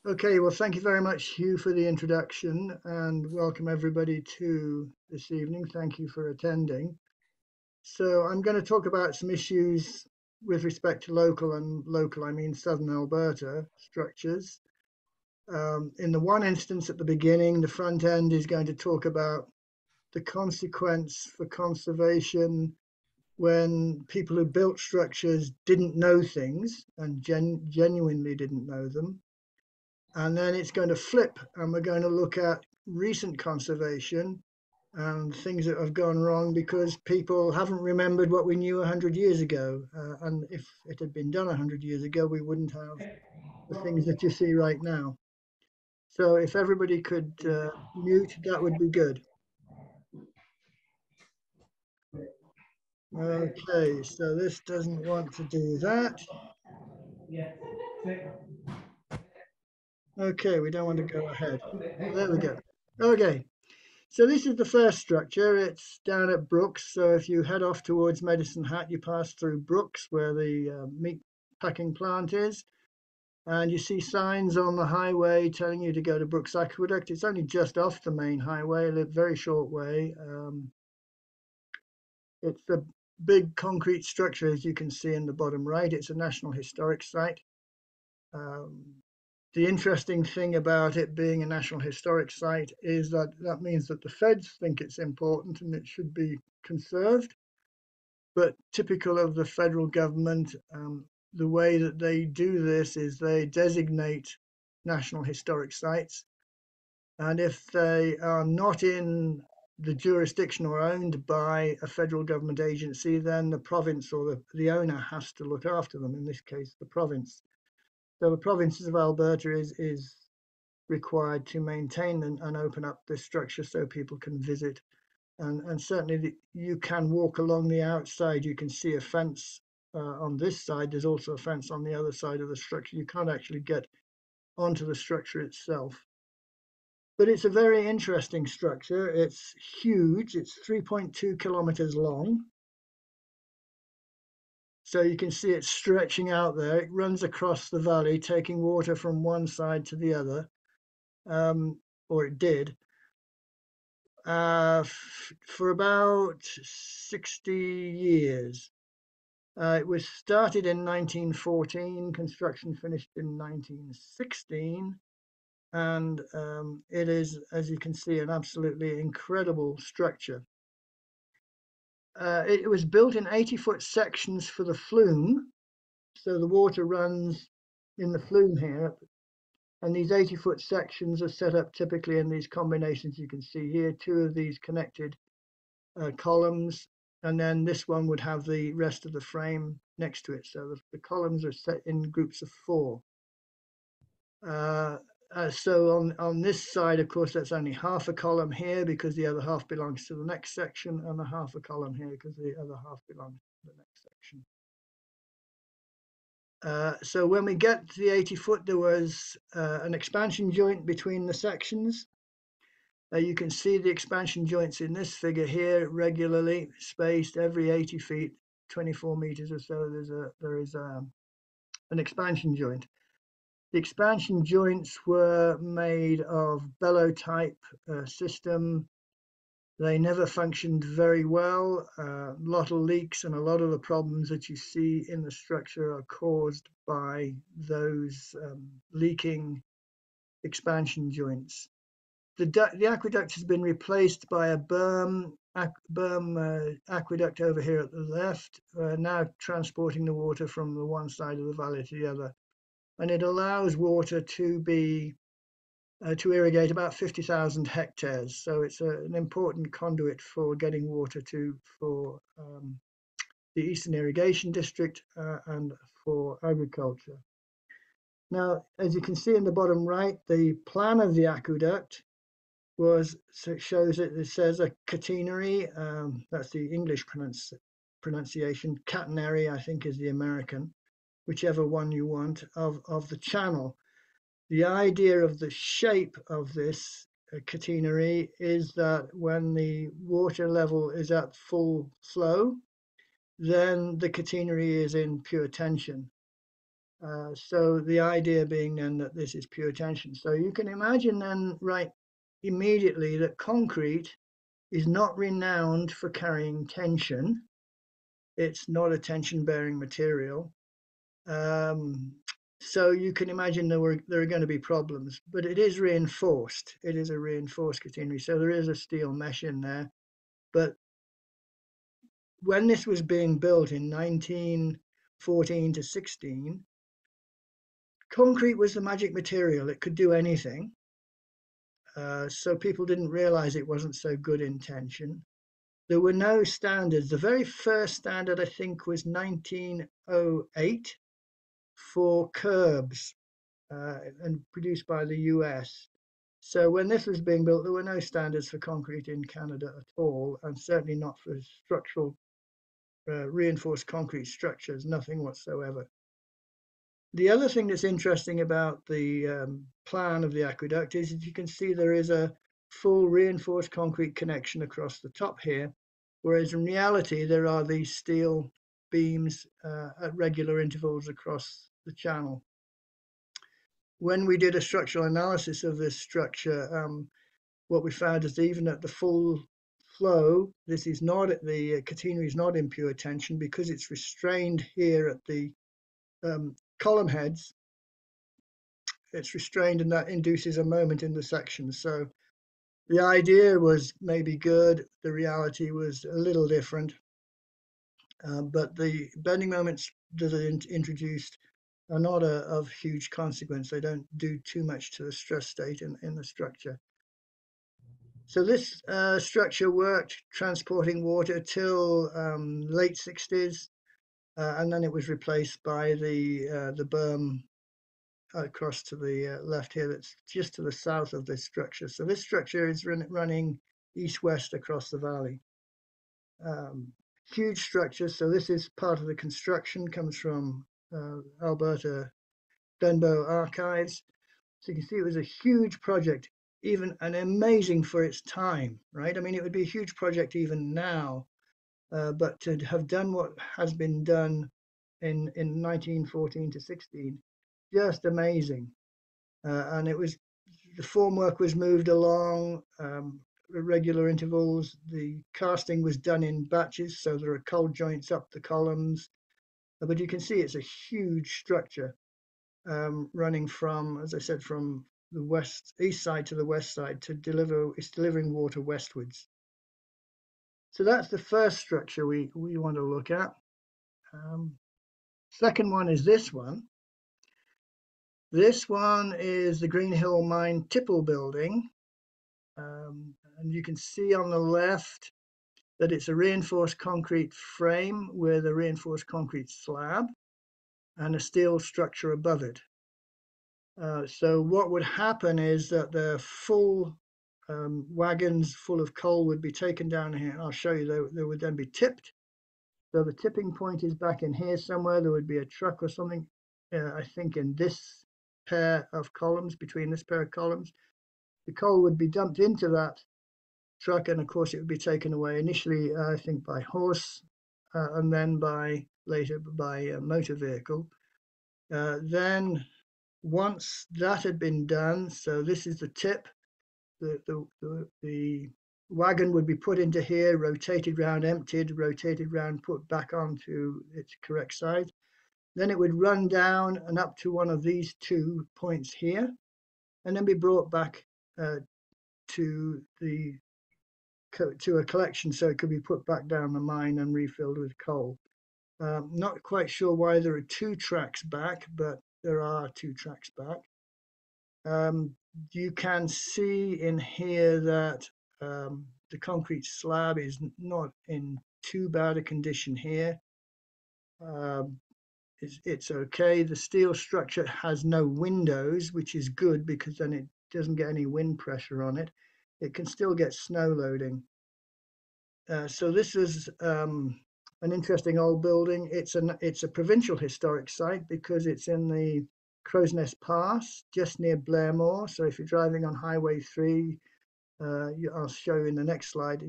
Okay, well, thank you very much, Hugh, for the introduction, and welcome everybody to this evening. Thank you for attending. So, I'm going to talk about some issues with respect to local, I mean southern Alberta structures. In the one instance at the beginning, the front end is going to talk about the consequence for conservation when people who built structures didn't know things and genuinely didn't know them. And then it's going to flip, and we're going to look at recent conservation and things that have gone wrong because people haven't remembered what we knew 100 years ago. And if it had been done 100 years ago, we wouldn't have the things that you see right now. So if everybody could mute, that would be good. Okay, so this doesn't want to do that. Okay, we don't want to go ahead. Oh, there we go. Okay, so this is the first structure. It's down at Brooks. So if you head off towards Medicine Hat, you pass through Brooks, where the meat packing plant is, and you see signs on the highway telling you to go to Brooks Aqueduct. It's only just off the main highway, a very short way. It's a big concrete structure, as you can see in the bottom right. It's a National Historic Site. Um, the interesting thing about it being a National Historic Site is that that means that the feds think it's important and it should be conserved. But typical of the federal government, the way that they do this is they designate National Historic Sites. And if they are not in the jurisdiction or owned by a federal government agency, then the province or the owner has to look after them, in this case, the province. So the provinces of Alberta is required to maintain and open up this structure so people can visit. And certainly you can walk along the outside. You can see a fence on this side. There's also a fence on the other side of the structure. You can't actually get onto the structure itself. But it's a very interesting structure. It's huge. It's 3.2 kilometers long. So you can see it stretching out there. It runs across the valley, taking water from one side to the other, or it did, for about 60 years. It was started in 1914, construction finished in 1916, and it is, as you can see, an absolutely incredible structure. It was built in 80-foot sections for the flume, so the water runs in the flume here, and these 80-foot sections are set up typically in these combinations you can see here, two of these connected columns, and then this one would have the rest of the frame next to it. So the columns are set in groups of four. So on this side, of course, that's only half a column here because the other half belongs to the next section, and a half a column here because the other half belongs to the next section. So when we get to the 80-foot, there was an expansion joint between the sections. You can see the expansion joints in this figure here, regularly spaced every 80 feet, 24 meters or so. There is an expansion joint. The expansion joints were made of bellow type system. They never functioned very well. A lot of leaks, and a lot of the problems that you see in the structure are caused by those leaking expansion joints. The aqueduct has been replaced by a berm aqueduct over here at the left, now transporting the water from the one side of the valley to the other. And it allows water to irrigate about 50,000 hectares. So it's an important conduit for getting water for the Eastern Irrigation District and for agriculture. Now, as you can see in the bottom right, the plan of the aqueduct shows it says a catenary. That's the English pronunciation. Catenary, I think, is the American, whichever one you want, of the channel. The idea of the shape of this catenary is that when the water level is at full flow, then the catenary is in pure tension. So the idea being then that this is pure tension. So you can imagine then, right, immediately that concrete is not renowned for carrying tension. It's not a tension-bearing material. Um, so you can imagine there are going to be problems, but it is reinforced. It is a reinforced catenary, so there is a steel mesh in there. But when this was being built in 1914 to 16, concrete was the magic material. It could do anything. So people didn't realize it wasn't so good in tension. There were no standards. The very first standard, I think, was 1908 for curbs, and produced by the US. So when this was being built, there were no standards for concrete in Canada at all, and certainly not for structural reinforced concrete structures, nothing whatsoever. The other thing that's interesting about the plan of the aqueduct is that you can see there is a full reinforced concrete connection across the top here, whereas in reality there are these steel beams at regular intervals across the channel. When we did a structural analysis of this structure, what we found is even at the full flow, this is not at the catenary is not in pure tension because it's restrained here at the column heads. It's restrained, and that induces a moment in the section. So the idea was maybe good, the reality was a little different, but the bending moments that are introduced are not of huge consequence. They don't do too much to the stress state in the structure. So this structure worked transporting water till late 60s, and then it was replaced by the berm across to the left here that's just to the south of this structure. So this structure is running east-west across the valley. Huge structure. So this is part of the construction, comes from Alberta Benbow Archives. So you can see it was a huge project, even and amazing for its time, right? I mean, it would be a huge project even now, but to have done what has been done in 1914 to 16, just amazing. And it was the formwork was moved along at regular intervals. The casting was done in batches, so there are cold joints up the columns. But you can see it's a huge structure running from, as I said, from the east side to the west side to deliver. It's delivering water westwards. So that's the first structure we want to look at. Second one is this one. This one is the Greenhill Mine Tipple building. And you can see on the left that it's a reinforced concrete frame with a reinforced concrete slab and a steel structure above it. So what would happen is that the full wagons full of coal would be taken down here. I'll show you, they would then be tipped. So the tipping point is back in here somewhere. There would be a truck or something, I think in this pair of columns, between this pair of columns. The coal would be dumped into that truck, and of course it would be taken away initially, I think, by horse, and then later by motor vehicle. Then once that had been done, so this is the tip, the wagon would be put into here, rotated round, emptied, rotated round, put back onto its correct side. Then it would run down and up to one of these 2 points here, and then be brought back to a collection, so it could be put back down the mine and refilled with coal. Not quite sure why there are 2 tracks back, but there are 2 tracks back. You can see in here that the concrete slab is not in too bad a condition here. It's okay. The steel structure has no windows, which is good because then it doesn't get any wind pressure on it. It can still get snow loading. So this is an interesting old building. It's a provincial historic site because it's in the Crow's Nest Pass, just near Blairmore. So if you're driving on Highway 3, I'll show you in the next slide,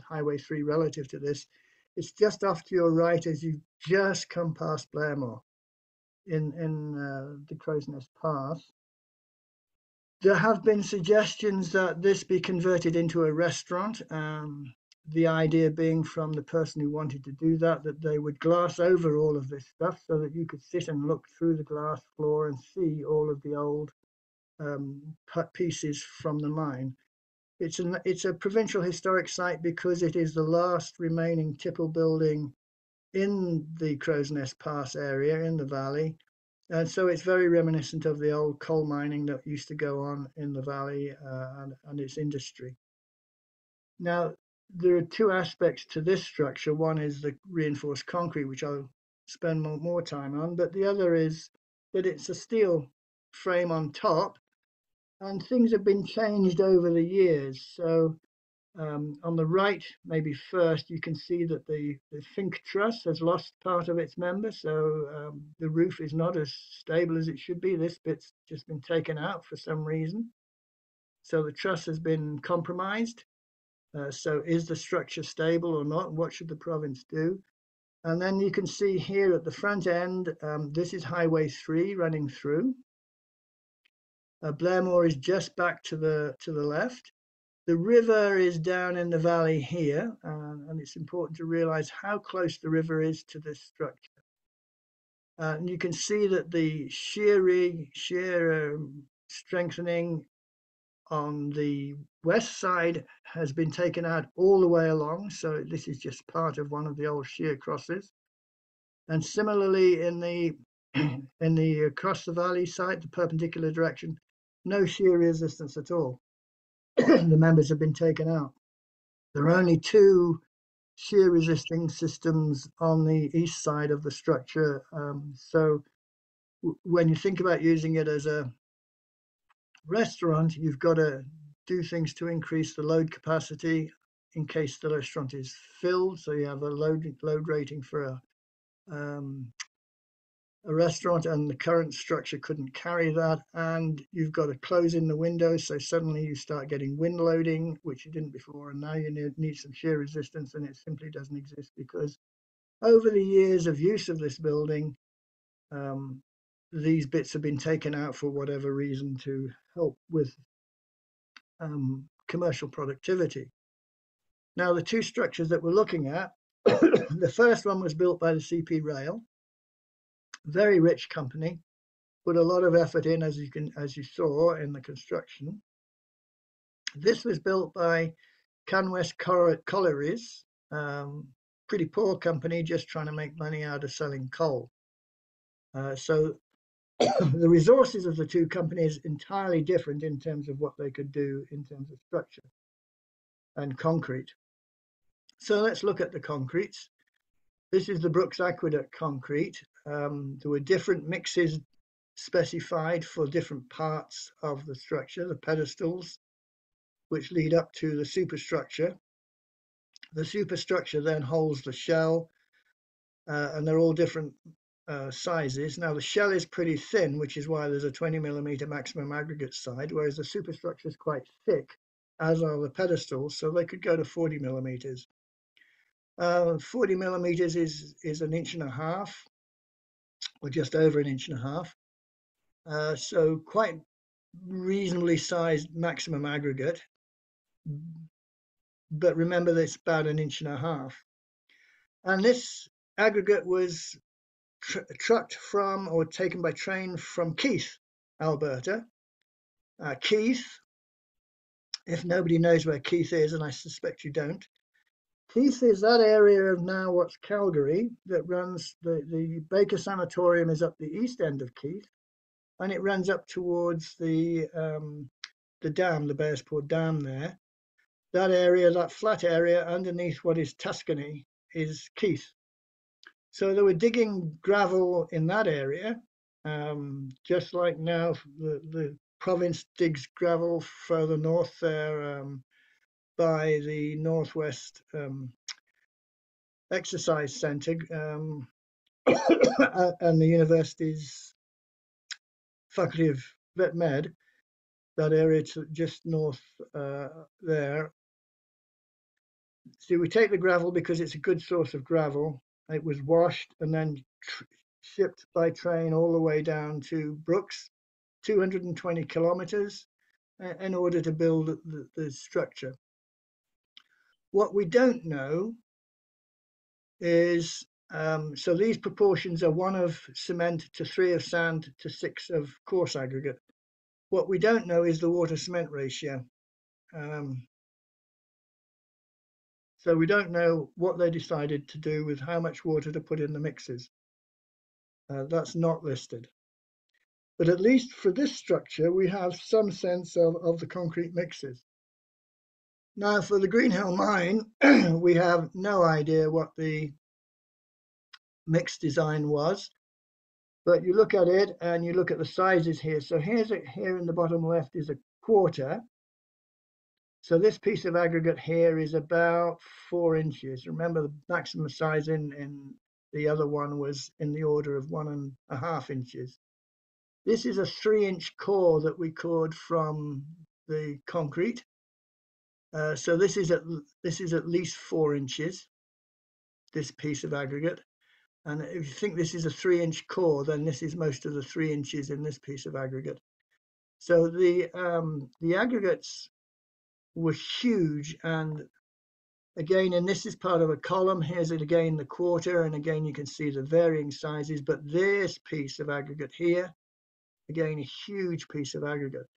Highway 3 relative to this. It's just off to your right as you just come past Blairmore. in the Crow's Nest Pass. There have been suggestions that this be converted into a restaurant. The idea being from the person who wanted to do that they would glass over all of this stuff so that you could sit and look through the glass floor and see all of the old pieces from the mine. It's a provincial historic site because it is the last remaining tipple building in the Crow's Nest Pass area in the valley. And so it's very reminiscent of the old coal mining that used to go on in the valley and its industry. Now, there are two aspects to this structure. One is the reinforced concrete, which I'll spend more time on, but the other is that it's a steel frame on top, and things have been changed over the years. So on the right, maybe first, you can see that the Fink Truss has lost part of its member, so the roof is not as stable as it should be. This bit's just been taken out for some reason. So the truss has been compromised. So is the structure stable or not? What should the province do? And then you can see here at the front end, this is Highway 3 running through. Blairmore is just back to the left. The river is down in the valley here, and it's important to realize how close the river is to this structure. And you can see that the shear strengthening on the west side has been taken out all the way along. So this is just part of one of the old shear crosses. And similarly in the in the across the valley side, the perpendicular direction, no shear resistance at all. The members have been taken out. There are only two shear resisting systems on the east side of the structure. So when you think about using it as a restaurant, you've got to do things to increase the load capacity in case the restaurant is filled. So you have a load rating for a restaurant, and the current structure couldn't carry that. And you've got to close in the windows, so suddenly you start getting wind loading, which you didn't before, and now you need some shear resistance, and it simply doesn't exist because over the years of use of this building, these bits have been taken out for whatever reason to help with commercial productivity. Now, the two structures that we're looking at, the first one was built by the CP Rail, very rich company, put a lot of effort in, as you saw in the construction. This was built by Canwest Collieries, pretty poor company, just trying to make money out of selling coal. So the resources of the two companies entirely different in terms of what they could do in terms of structure and concrete. So let's look at the concretes. This is the Brooks Aqueduct concrete. There were different mixes specified for different parts of the structure, the pedestals, which lead up to the superstructure. The superstructure then holds the shell, and they're all different sizes. Now, the shell is pretty thin, which is why there's a 20mm maximum aggregate side, whereas the superstructure is quite thick, as are the pedestals, so they could go to 40mm. 40mm is an inch and a half, or just over an inch and a half. So quite reasonably sized maximum aggregate. But remember that it's about an inch and a half. And this aggregate was trucked from or taken by train from Keith, Alberta. Keith, if nobody knows where Keith is, and I suspect you don't, Keith is that area of now what's Calgary that runs, the Baker Sanatorium is up the east end of Keith, and it runs up towards the dam, the Bearsport Dam there. That area, that flat area underneath what is Tuscany, is Keith. So they were digging gravel in that area, just like now the province digs gravel further north there by the Northwest Exercise Centre and the university's Faculty of Vet Med, that area just north there. So we take the gravel because it's a good source of gravel. It was washed and then shipped by train all the way down to Brooks, 220 kilometers, in order to build the structure. What we don't know is, so these proportions are 1 of cement to 3 of sand to 6 of coarse aggregate. What we don't know is the water cement ratio. So we don't know what they decided to do with how much water to put in the mixes. That's not listed. But at least for this structure, we have some sense of the concrete mixes. Now, for the Greenhill mine, we have no idea what the mix design was. But you look at it and you look at the sizes here. So here in the bottom left is a quarter. So this piece of aggregate here is about 4 inches. Remember, the maximum size in the other one was in the order of 1.5 inches. This is a 3-inch core that we cored from the concrete. So this is at least 4 inches, this piece of aggregate. And if you think this is a 3-inch core, then this is most of the 3 inches in this piece of aggregate. So the aggregates were huge. And again, and this is part of a column. Here's it again, the quarter. And again, you can see the varying sizes. But this piece of aggregate here, again, a huge piece of aggregate.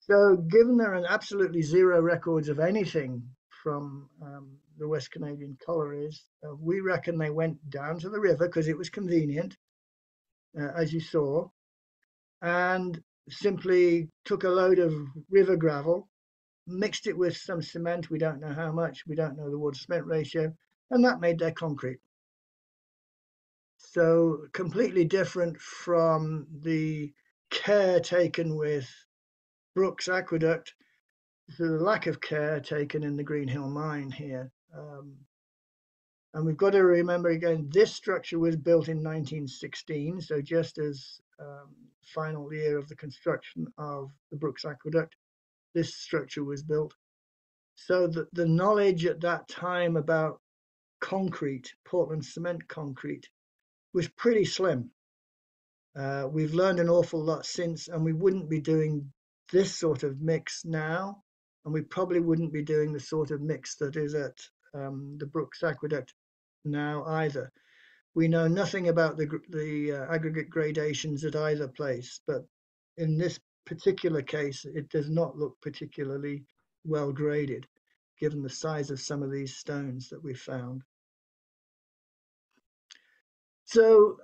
So given there are absolutely zero records of anything from the West Canadian collieries, we reckon they went down to the river because it was convenient, as you saw, and simply took a load of river gravel, mixed it with some cement. We don't know how much, we don't know the water cement ratio, and that made their concrete. So completely different from the care taken with Brooks Aqueduct, the lack of care taken in the Greenhill mine here. And we've got to remember again, this structure was built in 1916, so just as final year of the construction of the Brooks Aqueduct, this structure was built. So the knowledge at that time about concrete, Portland cement concrete, was pretty slim. We've learned an awful lot since, and we wouldn't be doing this sort of mix now, and we probably wouldn't be doing the sort of mix that is at the Brooks Aqueduct now either. We know nothing about the aggregate gradations at either place, but in this particular case, it does not look particularly well graded, given the size of some of these stones that we found. So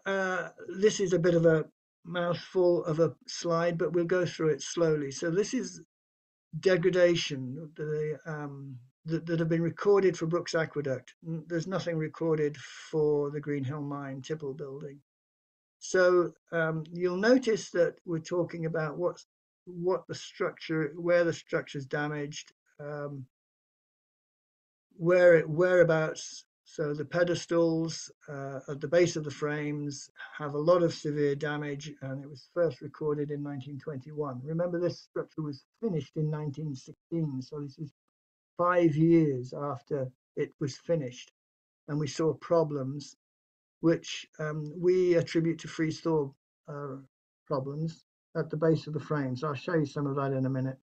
this is a bit of a mouthful of a slide, but we'll go through it slowly. So this is degradation that have been recorded for Brooks Aqueduct. There's nothing recorded for the Greenhill Mine Tipple building. So you'll notice that we're talking about what the structure, where the structure's damaged, whereabouts. So the pedestals at the base of the frames have a lot of severe damage, and it was first recorded in 1921. Remember, this structure was finished in 1916, so this is 5 years after it was finished, and we saw problems which we attribute to freeze-thaw problems at the base of the frames. I'll show you some of that in a minute.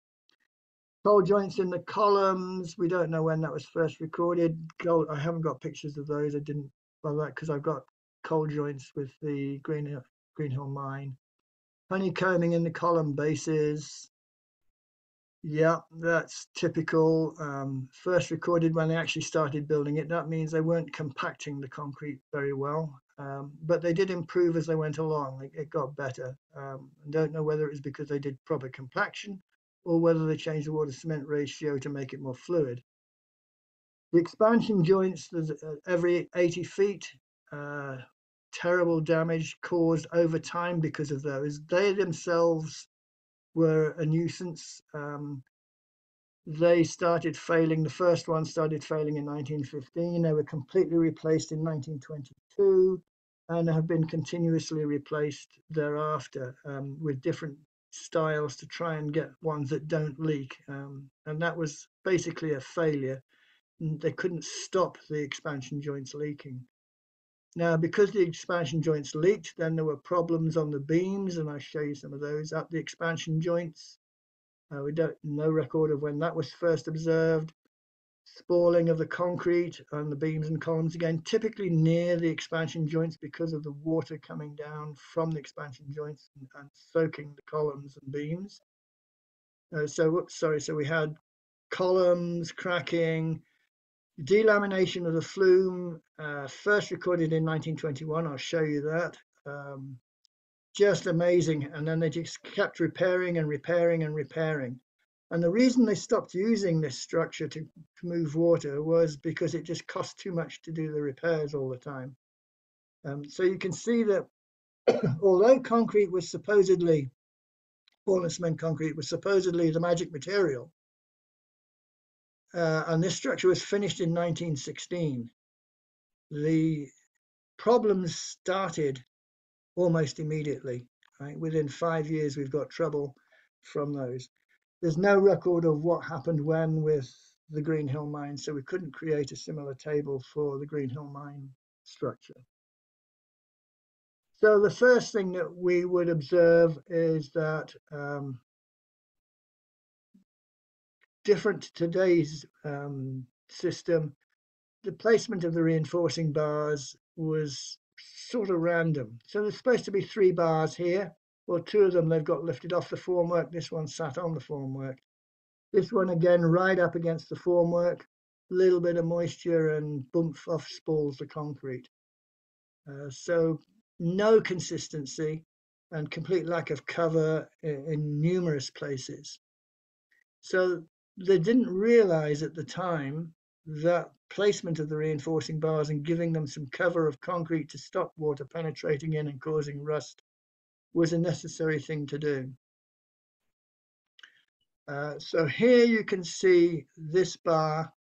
Coal joints in the columns, we don't know when that was first recorded. I haven't got pictures of those. I didn't bother that because I've got coal joints with the Greenhill mine. Honeycombing in the column bases. Yeah, that's typical. First recorded when they actually started building it. That means they weren't compacting the concrete very well, but they did improve as they went along. It got better. I don't know whether it was because they did proper compaction or whether they changed the water cement ratio to make it more fluid. The expansion joints, every 80 feet, terrible damage caused over time because of those. They themselves were a nuisance. They started failing. The first one started failing in 1915. They were completely replaced in 1922 and have been continuously replaced thereafter with different styles to try and get ones that don't leak. And that was basically a failure. They couldn't stop the expansion joints leaking. Now, because the expansion joints leaked, then there were problems on the beams, and I'll show you some of those at the expansion joints. We don't no record of when that was first observed. Spalling of the concrete on the beams and columns, again, typically near the expansion joints because of the water coming down from the expansion joints and soaking the columns and beams. So we had columns cracking, delamination of the flume, first recorded in 1921. I'll show you that. Just amazing. And then they just kept repairing and repairing and repairing. And the reason they stopped using this structure to move water was because it just cost too much to do the repairs all the time. So you can see that although concrete was supposedly, Portland cement concrete was supposedly the magic material, and this structure was finished in 1916, the problems started almost immediately. Right? Within 5 years, we've got trouble from those. There's no record of what happened when with the Greenhill mine, so we couldn't create a similar table for the Greenhill mine structure. So the first thing that we would observe is that different to today's system, the placement of the reinforcing bars was sort of random. So there's supposed to be 3 bars here. Well, 2 of them, they've got lifted off the formwork. This one sat on the formwork. This one again, right up against the formwork, a little bit of moisture and bump off spalls the concrete. So no consistency and complete lack of cover in numerous places. So they didn't realize at the time that placement of the reinforcing bars and giving them some cover of concrete to stop water penetrating in and causing rust was a necessary thing to do. So here you can see this bar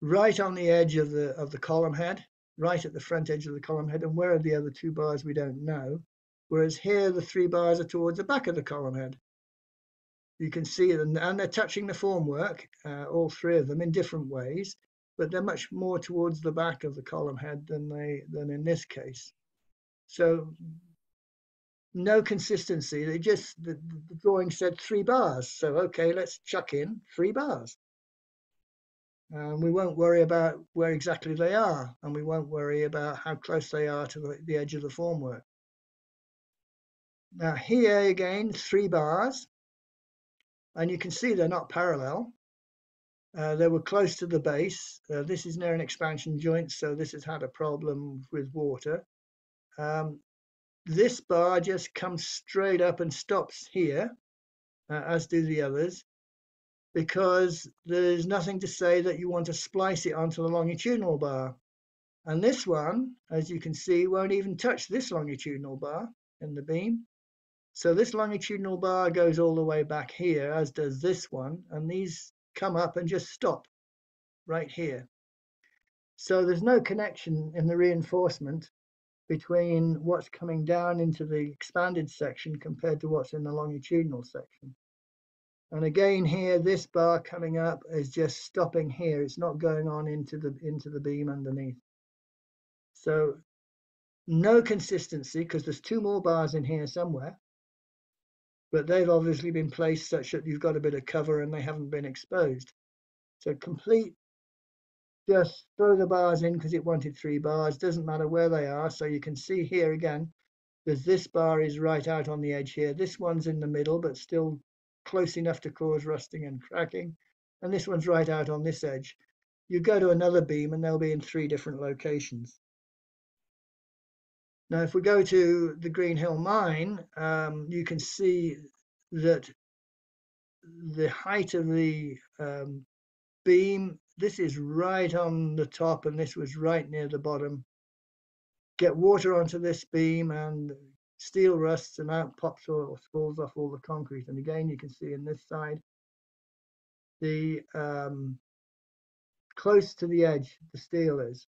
right on the edge of the column head, right at the front edge of the column head. And where are the other 2 bars, we don't know. Whereas here, the 3 bars are towards the back of the column head. You can see them, and they're touching the formwork, all 3 of them in different ways, but they're much more towards the back of the column head than in this case. So no consistency. They just the drawing said 3 bars. So okay, let's chuck in 3 bars. We won't worry about where exactly they are, and we won't worry about how close they are to the edge of the formwork. Now here again, 3 bars, and you can see they're not parallel. They were close to the base. This is near an expansion joint, so this has had a problem with water. This bar just comes straight up and stops here, as do the others, because there's nothing to say that you want to splice it onto the longitudinal bar. And this one, as you can see, won't even touch this longitudinal bar in the beam. So this longitudinal bar goes all the way back here, as does this one, and these come up and just stop right here. So there's no connection in the reinforcement between what's coming down into the expanded section compared to what's in the longitudinal section. And again here, this bar coming up is just stopping here. It's not going on into the beam underneath. So no consistency, because there's 2 more bars in here somewhere, but they've obviously been placed such that you've got a bit of cover and they haven't been exposed. So complete, just throw the bars in because it wanted 3 bars, doesn't matter where they are. So you can see here again, there's this bar is right out on the edge here. This one's in the middle, but still close enough to cause rusting and cracking. And this one's right out on this edge. You go to another beam and they'll be in 3 different locations. Now, if we go to the Greenhill mine, you can see that the height of the beam, this is right on the top and this was right near the bottom. Get water onto this beam and steel rusts and out pops or falls off all the concrete. And again, you can see in this side, the close to the edge, the steel is.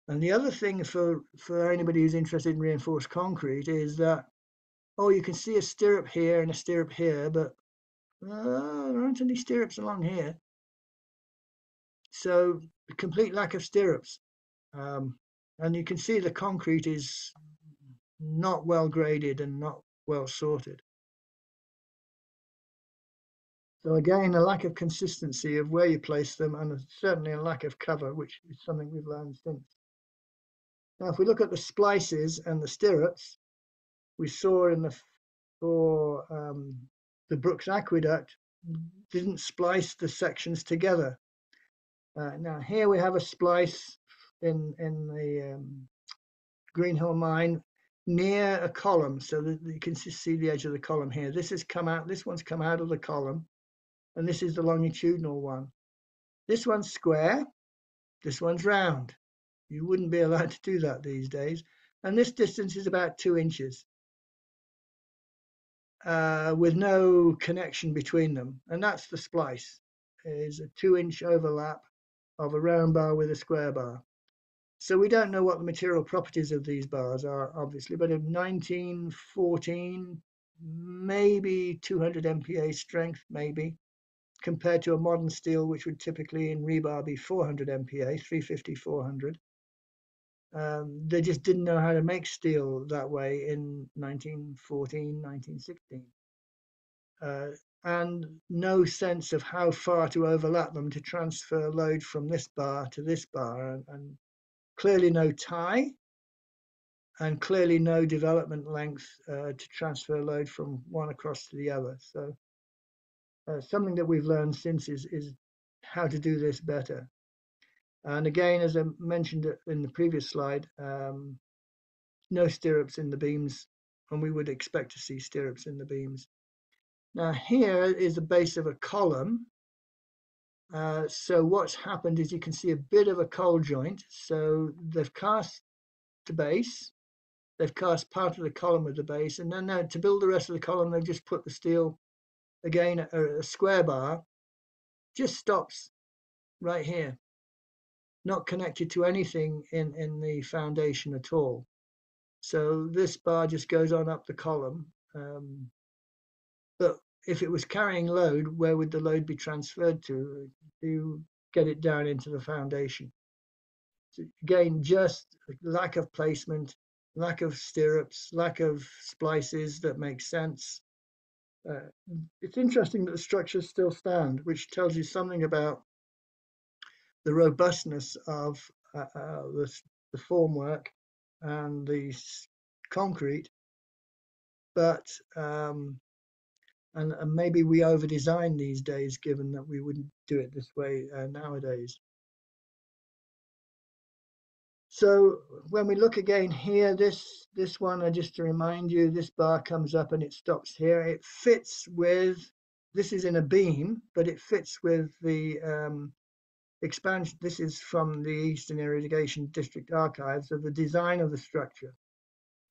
And the other thing for anybody who's interested in reinforced concrete is that, oh, you can see a stirrup here and a stirrup here, but there aren't any stirrups along here. So complete lack of stirrups. And you can see the concrete is not well graded and not well sorted. So again, a lack of consistency of where you place them, and certainly a lack of cover, which is something we've learned since. Now, if we look at the splices and the stirrups, we saw in the Brooks Aqueduct didn't splice the sections together. Now here we have a splice in the Greenhill Mine near a column, so that you can see the edge of the column here. This has come out. This one's come out of the column, and this is the longitudinal one. This one's square. This one's round. You wouldn't be allowed to do that these days. And this distance is about 2 inches. With no connection between them, and that's the splice. Is a 2-inch overlap of a round bar with a square bar. So we don't know what the material properties of these bars are, obviously, but in 1914, maybe 200 MPa strength, maybe, compared to a modern steel, which would typically in rebar be 400 MPa, 350, 400. They just didn't know how to make steel that way in 1914, 1916. And no sense of how far to overlap them to transfer load from this bar to this bar, and clearly no tie, and clearly no development length to transfer load from one across to the other. So something that we've learned since is how to do this better. And again, as I mentioned in the previous slide, no stirrups in the beams, and we would expect to see stirrups in the beams. Now here is the base of a column. So what's happened is you can see a bit of a cold joint. So they've cast the base, they've cast part of the column with the base, and then now to build the rest of the column, they've just put the steel, again, a square bar, just stops right here, not connected to anything in the foundation at all. So this bar just goes on up the column. But if it was carrying load, where would the load be transferred to get it down into the foundation? So again, just lack of placement, lack of stirrups, lack of splices that make sense. It's interesting that the structures still stand, which tells you something about the robustness of the formwork and the concrete, but and maybe we over-design these days, given that we wouldn't do it this way nowadays. So when we look again here, this one, just to remind you, this bar comes up and it stops here. It fits with, this is in a beam, but it fits with the expansion. This is from the Eastern Irrigation District Archives of the design of the structure.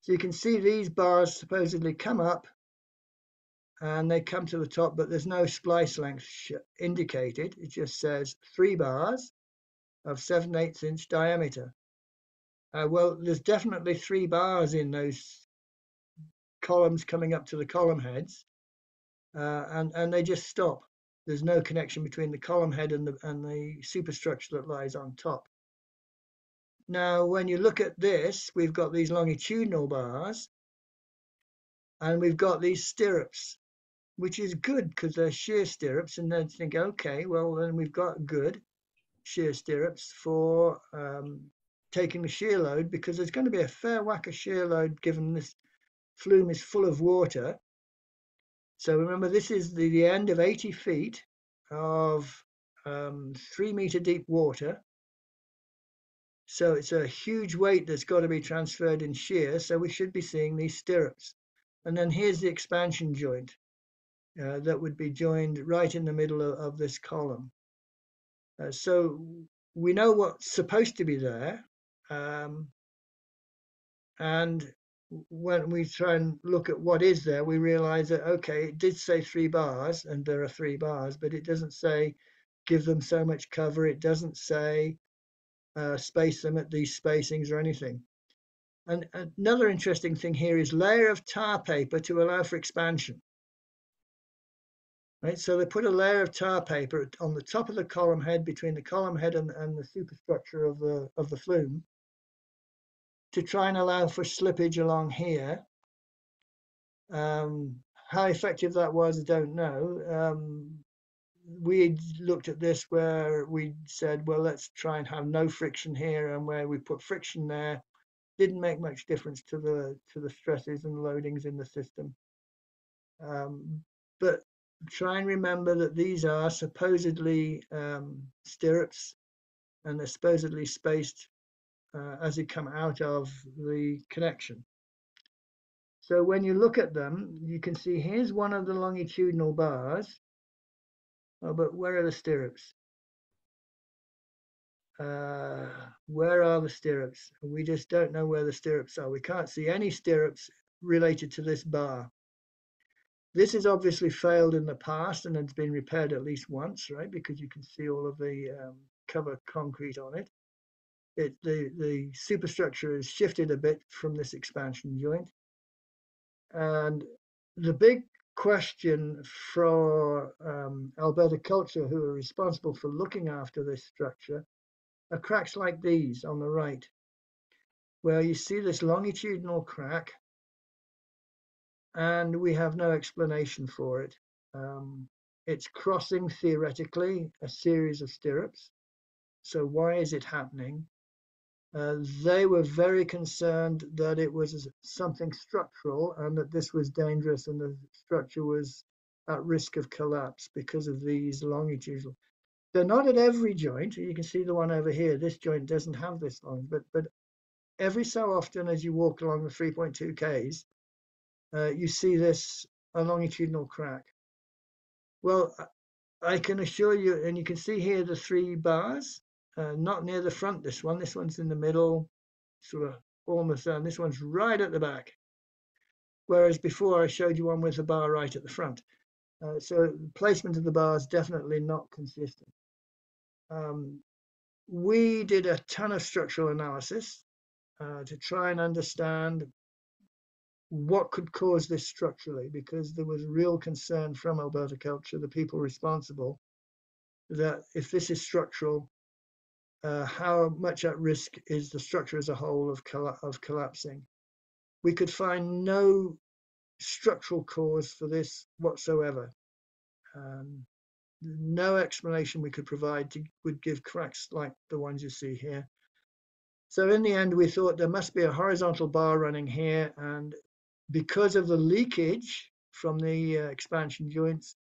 So you can see these bars supposedly come up and they come to the top, but there's no splice length indicated. It just says 3 bars of 7/8 inch diameter. Well, there's definitely 3 bars in those columns coming up to the column heads, and they just stop. There's no connection between the column head and the superstructure that lies on top. Now, when you look at this, we've got these longitudinal bars, and we've got these stirrups, which is good because they're shear stirrups, and then think, okay, well, then we've got good shear stirrups for taking the shear load, because there's going to be a fair whack of shear load given this flume is full of water. So remember, this is the end of 80 feet of 3-meter deep water. So it's a huge weight that's got to be transferred in shear. So we should be seeing these stirrups. And then here's the expansion joint that would be joined right in the middle of this column. So we know what's supposed to be there. And when we try and look at what is there, we realize that, okay, it did say 3 bars, and there are 3 bars, but it doesn't say give them so much cover. It doesn't say space them at these spacings or anything. And another interesting thing here is layer of tar paper to allow for expansion. Right, so they put a layer of tar paper on the top of the column head, between the column head and the superstructure of the flume, to try and allow for slippage along here. How effective that was, I don't know. We looked at this where we said, well, let's try and have no friction here, and where we put friction there, didn't make much difference to the stresses and loadings in the system. But try and remember that these are supposedly stirrups, and they're supposedly spaced as they come out of the connection. So when you look at them, you can see here's one of the longitudinal bars. Oh, but where are the stirrups? Where are the stirrups? We just don't know where the stirrups are. We can't see any stirrups related to this bar. This has obviously failed in the past and has been repaired at least once, right? Because you can see all of the cover concrete on it. The superstructure is shifted a bit from this expansion joint. And the big question for Alberta Culture, who are responsible for looking after this structure, are cracks like these on the right, where you see this longitudinal crack, and we have no explanation for it. It's crossing, theoretically, a series of stirrups. So why is it happening? They were very concerned that it was something structural and that this was dangerous and the structure was at risk of collapse because of these longitudinal. They're not at every joint. You can see the one over here. This joint doesn't have this long, but every so often as you walk along the 3.2 Ks, you see this a longitudinal crack. Well, I can assure you, and you can see here the three bars, not near the front, this one's in the middle, sort of almost down. This one's right at the back. Whereas before I showed you one with the bar right at the front. So placement of the bar is definitely not consistent. We did a ton of structural analysis to try and understand what could cause this structurally, because there was real concern from Alberta Culture, the people responsible, that if this is structural, how much at risk is the structure as a whole of collapsing. We could find no structural cause for this whatsoever. No explanation we could provide would give cracks like the ones you see here. So in the end, we thought there must be a horizontal bar running here, and because of the leakage from the expansion joints,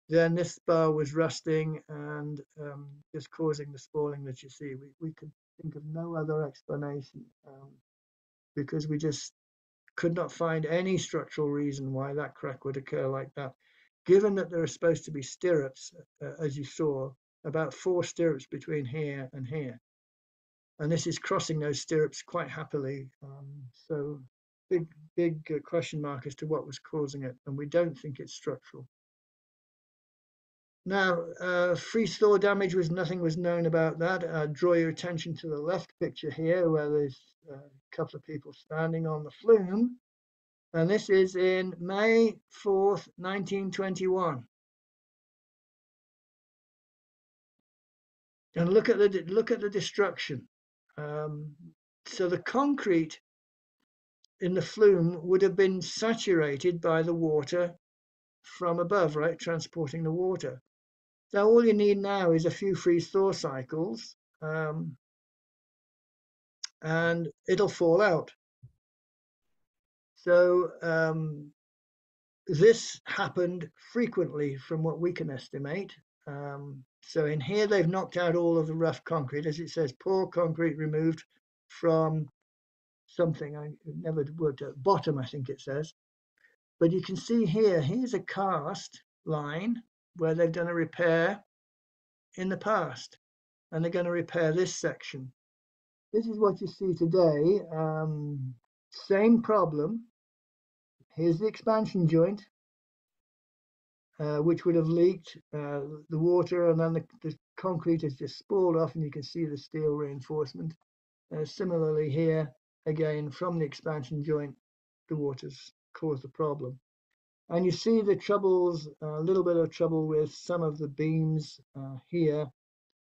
then this bar was rusting and just causing the spalling that you see. We could think of no other explanation because we just could not find any structural reason why that crack would occur like that. Given that there are supposed to be stirrups, as you saw, about 4 stirrups between here and here. And this is crossing those stirrups quite happily. So big question mark as to what was causing it. And we don't think it's structural. Now, freeze thaw damage nothing was known about that. Draw your attention to the left picture here, where there's a couple of people standing on the flume. And this is in May 4th, 1921. And look at the destruction. So the concrete in the flume would have been saturated by the water from above, right? Transporting the water. Now all you need now is a few freeze-thaw cycles, and it'll fall out. So this happened frequently from what we can estimate. So in here, they've knocked out all of the rough concrete, as it says, poor concrete removed from something. I never worked at bottom, I think it says. But you can see here, here's a cast line where they've done a repair in the past, and they're going to repair this section. This is what you see today. Same problem. Here's the expansion joint, which would have leaked the water, and then the concrete has just spalled off, and you can see the steel reinforcement. Similarly here, again, from the expansion joint, the water's caused the problem. And you see the troubles, a little bit of trouble with some of the beams here,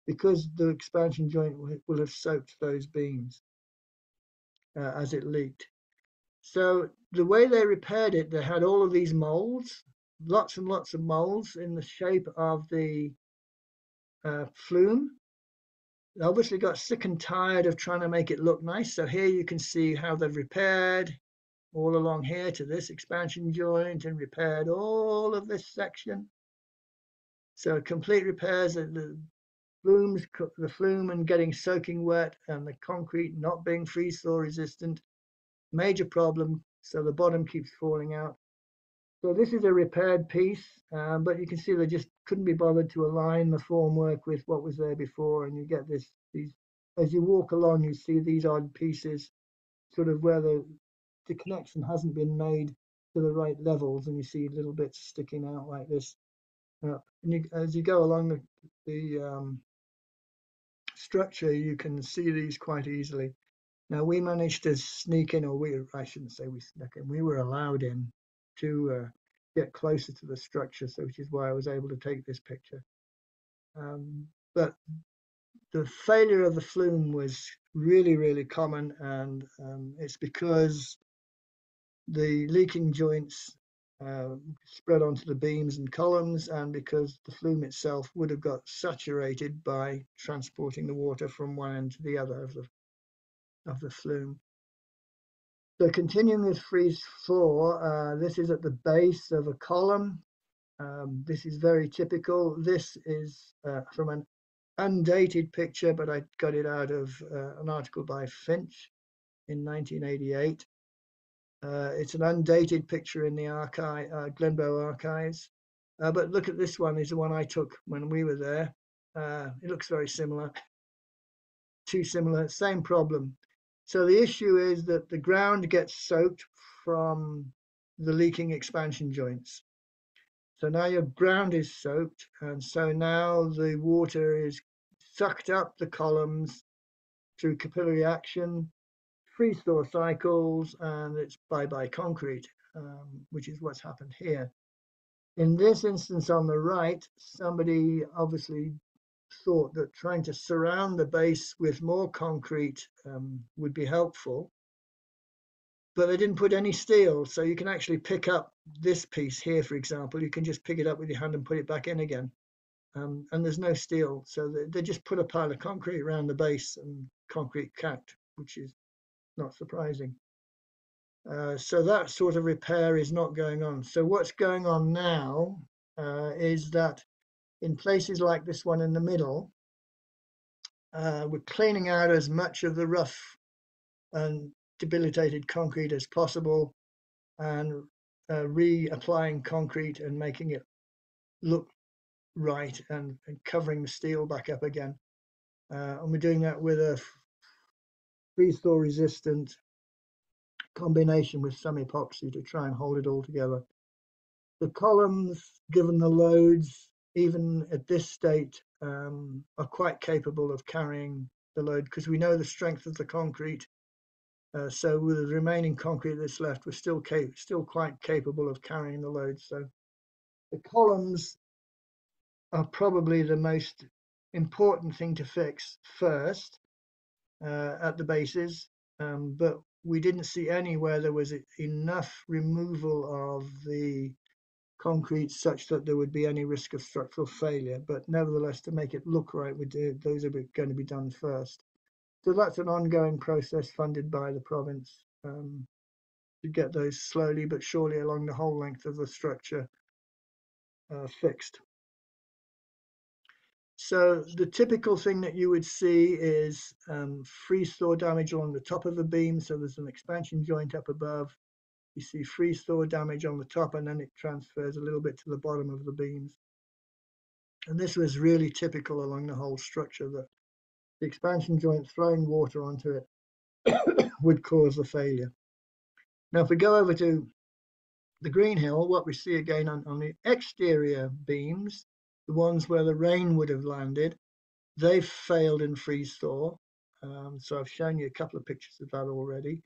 because the expansion joint will have soaked those beams. as it leaked. So the way they repaired it, they had all of these molds, lots and lots of molds in the shape of the flume. They obviously got sick and tired of trying to make it look nice. So here you can see how they've repaired all along here to this expansion joint and repaired all of this section. So complete repairs of the flume and getting soaking wet, and the concrete not being freeze thaw resistant. Major problem. So the bottom keeps falling out. So this is a repaired piece, but you can see they just couldn't be bothered to align the formwork with what was there before, and you get these as you walk along, you see these odd pieces, sort of where the connection hasn't been made to the right levels, and you see little bits sticking out like this. And as you go along the structure, you can see these quite easily. Now we managed to sneak in, or I shouldn't say we snuck in, we were allowed in to get closer to the structure, so which is why I was able to take this picture. But the failure of the flume was really, really common, and it's because the leaking joints spread onto the beams and columns, and because the flume itself would have got saturated by transporting the water from one end to the other of the flume. So continuing with freeze thaw, this is at the base of a column. This is very typical. This is from an undated picture, but I got it out of an article by Finch in 1988. It's an undated picture in the Glenbow archives. But look at this one, is the one I took when we were there. It looks very similar, too similar, same problem. So the issue is that the ground gets soaked from the leaking expansion joints. So now your ground is soaked, and so now the water is sucked up the columns through capillary action, freeze thaw cycles, and it's bye-bye concrete, which is what's happened here. In this instance on the right, somebody obviously thought that trying to surround the base with more concrete would be helpful, but they didn't put any steel. So you can actually pick up this piece here, for example, you can just pick it up with your hand and put it back in again. And there's no steel. So they just put a pile of concrete around the base and concrete capped, which is not surprising. So that sort of repair is not going on. So what's going on now is that in places like this one in the middle, we're cleaning out as much of the rough and debilitated concrete as possible, and reapplying concrete and making it look right, and covering the steel back up again. And we're doing that with a freeze thaw resistant combination with some epoxy to try and hold it all together. The columns, given the loads, even at this state, are quite capable of carrying the load, because we know the strength of the concrete. So with the remaining concrete that's left, we're still quite capable of carrying the load. So the columns are probably the most important thing to fix first at the bases, but we didn't see anywhere there was enough removal of the concrete such that there would be any risk of structural failure. But nevertheless, to make it look right, those are going to be done first. So that's an ongoing process funded by the province to get those slowly but surely along the whole length of the structure fixed. So the typical thing that you would see is freeze thaw damage along the top of the beam. So there's an expansion joint up above. You see freeze thaw damage on the top, and then it transfers a little bit to the bottom of the beams. And this was really typical along the whole structure, that the expansion joint throwing water onto it would cause the failure. Now, if we go over to the Greenhill, what we see again on the exterior beams, the ones where the rain would have landed, they've failed in freeze thaw. So I've shown you a couple of pictures of that already.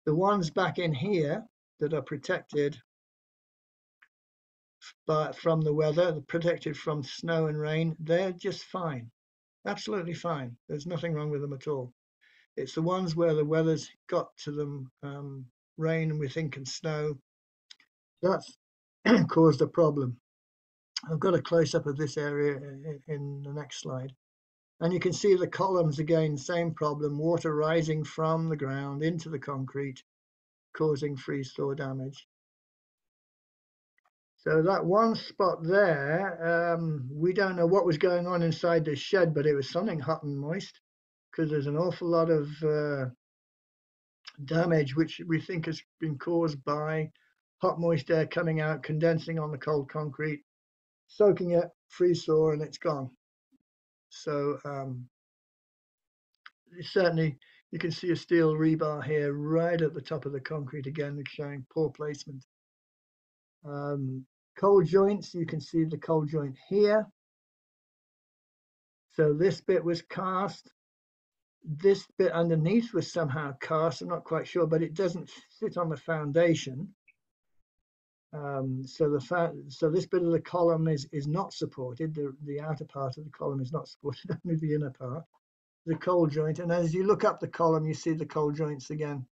The ones back in here that are protected from the weather, protected from snow and rain, they're just fine, absolutely fine. There's nothing wrong with them at all. It's the ones where the weather's got to them, rain and we think and snow. That's caused a problem. I've got a close-up of this area in the next slide. And you can see the columns again, same problem, water rising from the ground into the concrete, causing freeze-thaw damage. So that one spot there, we don't know what was going on inside this shed, but it was something hot and moist, because there's an awful lot of damage which we think has been caused by hot moist air coming out, condensing on the cold concrete, soaking it, freeze-thaw, and it's gone. So certainly you can see a steel rebar here right at the top of the concrete again, showing poor placement. Cold joints, you can see the cold joint here. So this bit was cast. This bit underneath was somehow cast. I'm not quite sure, but it doesn't sit on the foundation. So this bit of the column is not supported. The outer part of the column is not supported, only the inner part. The cold joint, and as you look up the column, you see the cold joints again.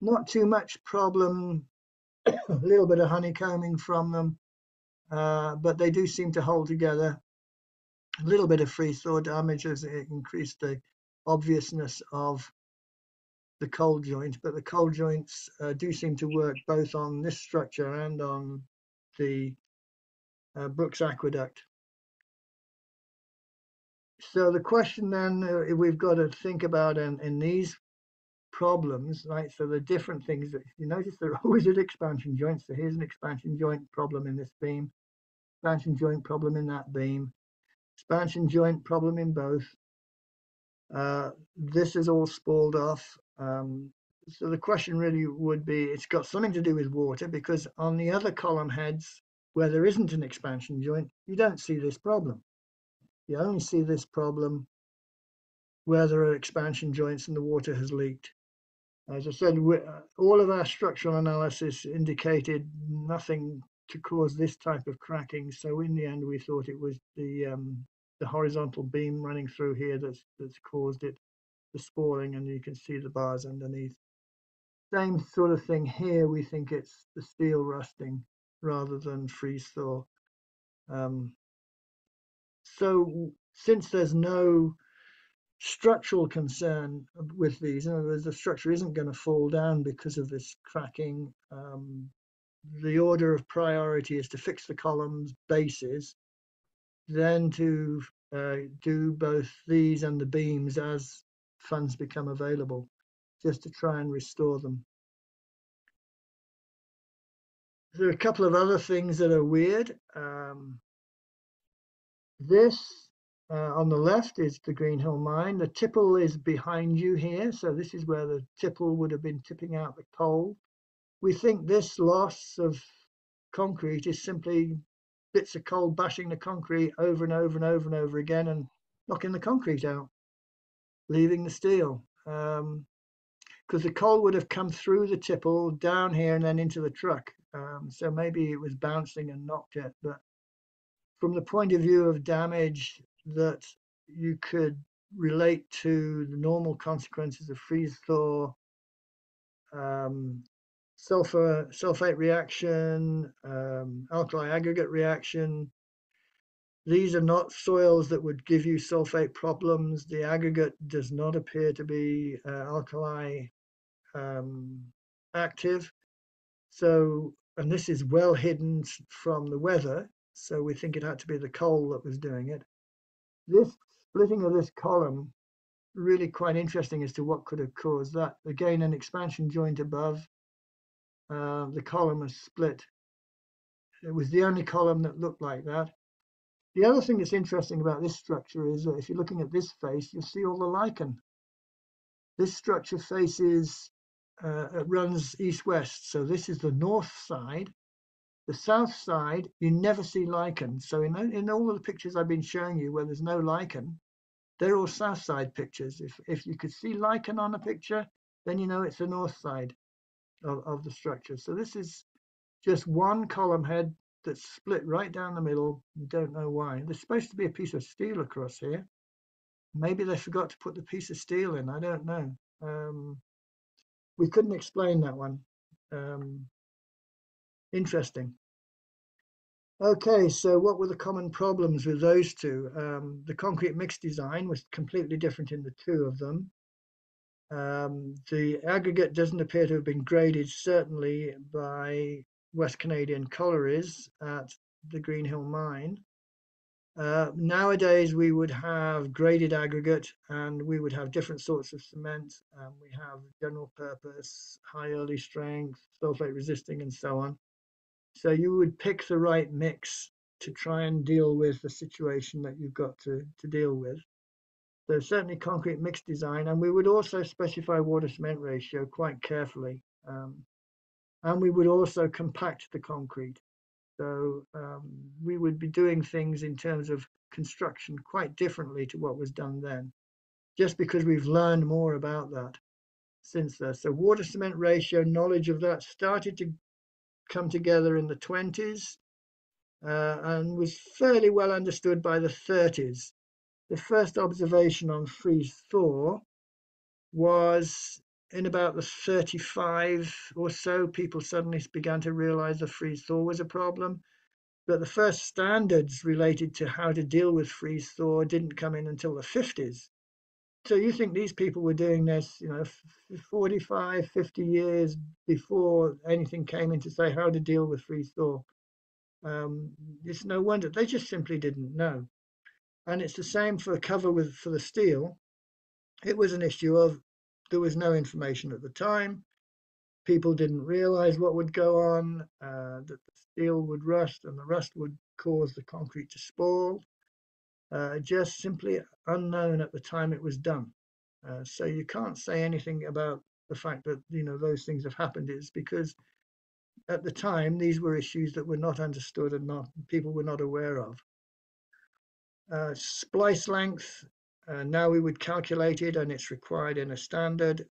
Not too much problem. A little bit of honeycombing from them, but they do seem to hold together. A little bit of freeze-thaw damage has increased the obviousness of the cold joint, but the cold joints do seem to work both on this structure and on the Brooks Aqueduct. So the question then we've got to think about in these problems, right? So the different things that you notice, they're always at expansion joints. So here's an expansion joint problem in this beam, expansion joint problem in that beam, expansion joint problem in both. This is all spalled off. So the question really would be, it's got something to do with water, because on the other column heads where there isn't an expansion joint, you don't see this problem. You only see this problem where there are expansion joints and the water has leaked. As I said, all of our structural analysis indicated nothing to cause this type of cracking. So in the end, we thought it was the horizontal beam running through here that's caused it, the spalling, and you can see the bars underneath. Same sort of thing here. We think it's the steel rusting rather than freeze thaw. So since there's no structural concern with these, in other words, the structure isn't going to fall down because of this cracking, the order of priority is to fix the columns bases, then to do both these and the beams as funds become available, just to try and restore them. There are a couple of other things that are weird. This on the left is the Greenhill mine. The tipple is behind you here. So this is where the tipple would have been tipping out the coal. We think this loss of concrete is simply bits of coal bashing the concrete over and over and over and over again and knocking the concrete out, leaving the steel. Because the coal would have come through the tipple down here and then into the truck. So maybe it was bouncing and knocked it. But from the point of view of damage that you could relate to the normal consequences of freeze thaw, sulfate reaction, alkali aggregate reaction. These are not soils that would give you sulfate problems. The aggregate does not appear to be alkali active. So, and this is well hidden from the weather. So we think it had to be the coal that was doing it. This splitting of this column, really quite interesting as to what could have caused that. Again, an expansion joint above. The column was split. It was the only column that looked like that. The other thing that's interesting about this structure is that if you're looking at this face, you'll see all the lichen. This structure faces, it runs east-west. So this is the north side. The south side, you never see lichen. So in all of the pictures I've been showing you where there's no lichen, they're all south side pictures. If you could see lichen on a picture, then you know it's the north side of the structure. So this is just one column head that's split right down the middle. You don't know why. There's supposed to be a piece of steel across here. Maybe they forgot to put the piece of steel in. I don't know. We couldn't explain that one. Interesting. Okay, so what were the common problems with those two? The concrete mix design was completely different in the two of them. The aggregate doesn't appear to have been graded, certainly by West Canadian collieries at the Greenhill mine. Nowadays, we would have graded aggregate and we would have different sorts of cement. We have general purpose, high early strength, sulfate resisting, and so on. So you would pick the right mix to try and deal with the situation that you've got to deal with. So certainly concrete mix design, and we would also specify water cement ratio quite carefully. And we would also compact the concrete. So we would be doing things in terms of construction quite differently to what was done then, just because we've learned more about that since then. So water cement ratio, knowledge of that started to come together in the 20s and was fairly well understood by the 30s. The first observation on freeze thaw was in about the 35 or so. People suddenly began to realize the freeze thaw was a problem. But the first standards related to how to deal with freeze thaw didn't come in until the 50s. So you think these people were doing this, 45, 50 years before anything came in to say how to deal with freeze thaw. It's no wonder they just simply didn't know. And it's the same for for the steel. It was an issue of there was no information at the time. People didn't realize what would go on, that the steel would rust and the rust would cause the concrete to spoil. Just simply unknown at the time it was done. So you can't say anything about the fact that those things have happened is because at the time these were issues that were not understood and not people were not aware of. Splice length, now we would calculate it and it's required in a standard.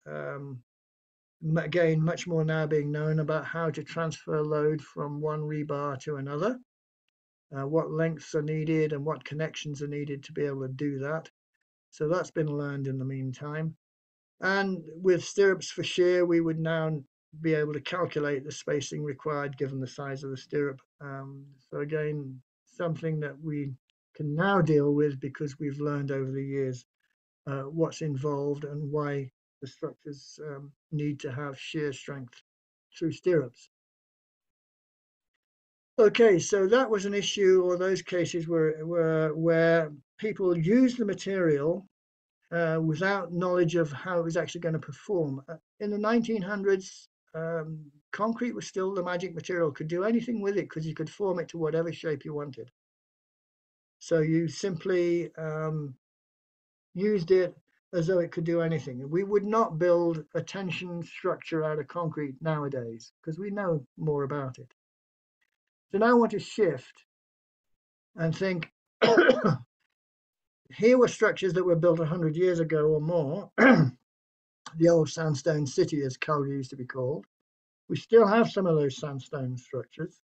Again, much more now being known about how to transfer load from one rebar to another, what lengths are needed and what connections are needed to be able to do that. So that's been learned in the meantime. And with stirrups for shear, we would now be able to calculate the spacing required given the size of the stirrup. So again, something that we can now deal with because we've learned over the years what's involved and why the structures need to have shear strength through stirrups. Okay, so that was an issue, or those cases were where people used the material without knowledge of how it was actually going to perform. In the 1900s, concrete was still the magic material, could do anything with it because you could form it to whatever shape you wanted. So you simply used it as though it could do anything. We would not build a tension structure out of concrete nowadays because we know more about it. So now I want to shift and think here were structures that were built 100 years ago or more, the old sandstone city as Calgary used to be called. We still have some of those sandstone structures.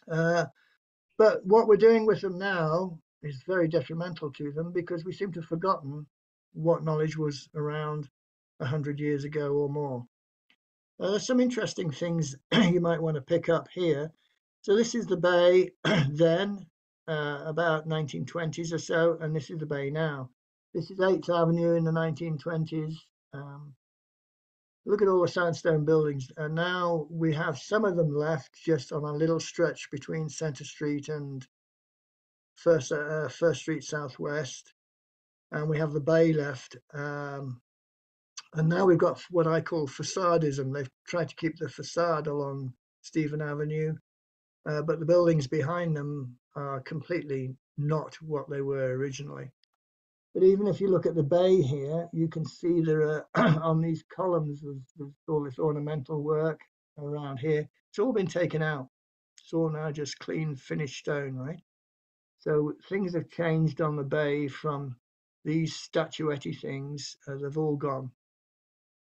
But what we're doing with them now is very detrimental to them because we seem to have forgotten what knowledge was around 100 years ago or more. There's some interesting things you might want to pick up here. So this is the bay then, about 1920s or so, and this is the bay now. This is 8th Avenue in the 1920s. Look at all the sandstone buildings, and now we have some of them left just on a little stretch between Centre Street and First Street Southwest, and we have the bay left. And now we've got what I call facadism. They've tried to keep the facade along Stephen Avenue, but the buildings behind them are completely not what they were originally. But even if you look at the bay here, you can see there are on these columns, there's all this ornamental work around here. It's all been taken out. It's all now just clean finished stone, right? So things have changed on the bay from these statuette things. They've all gone.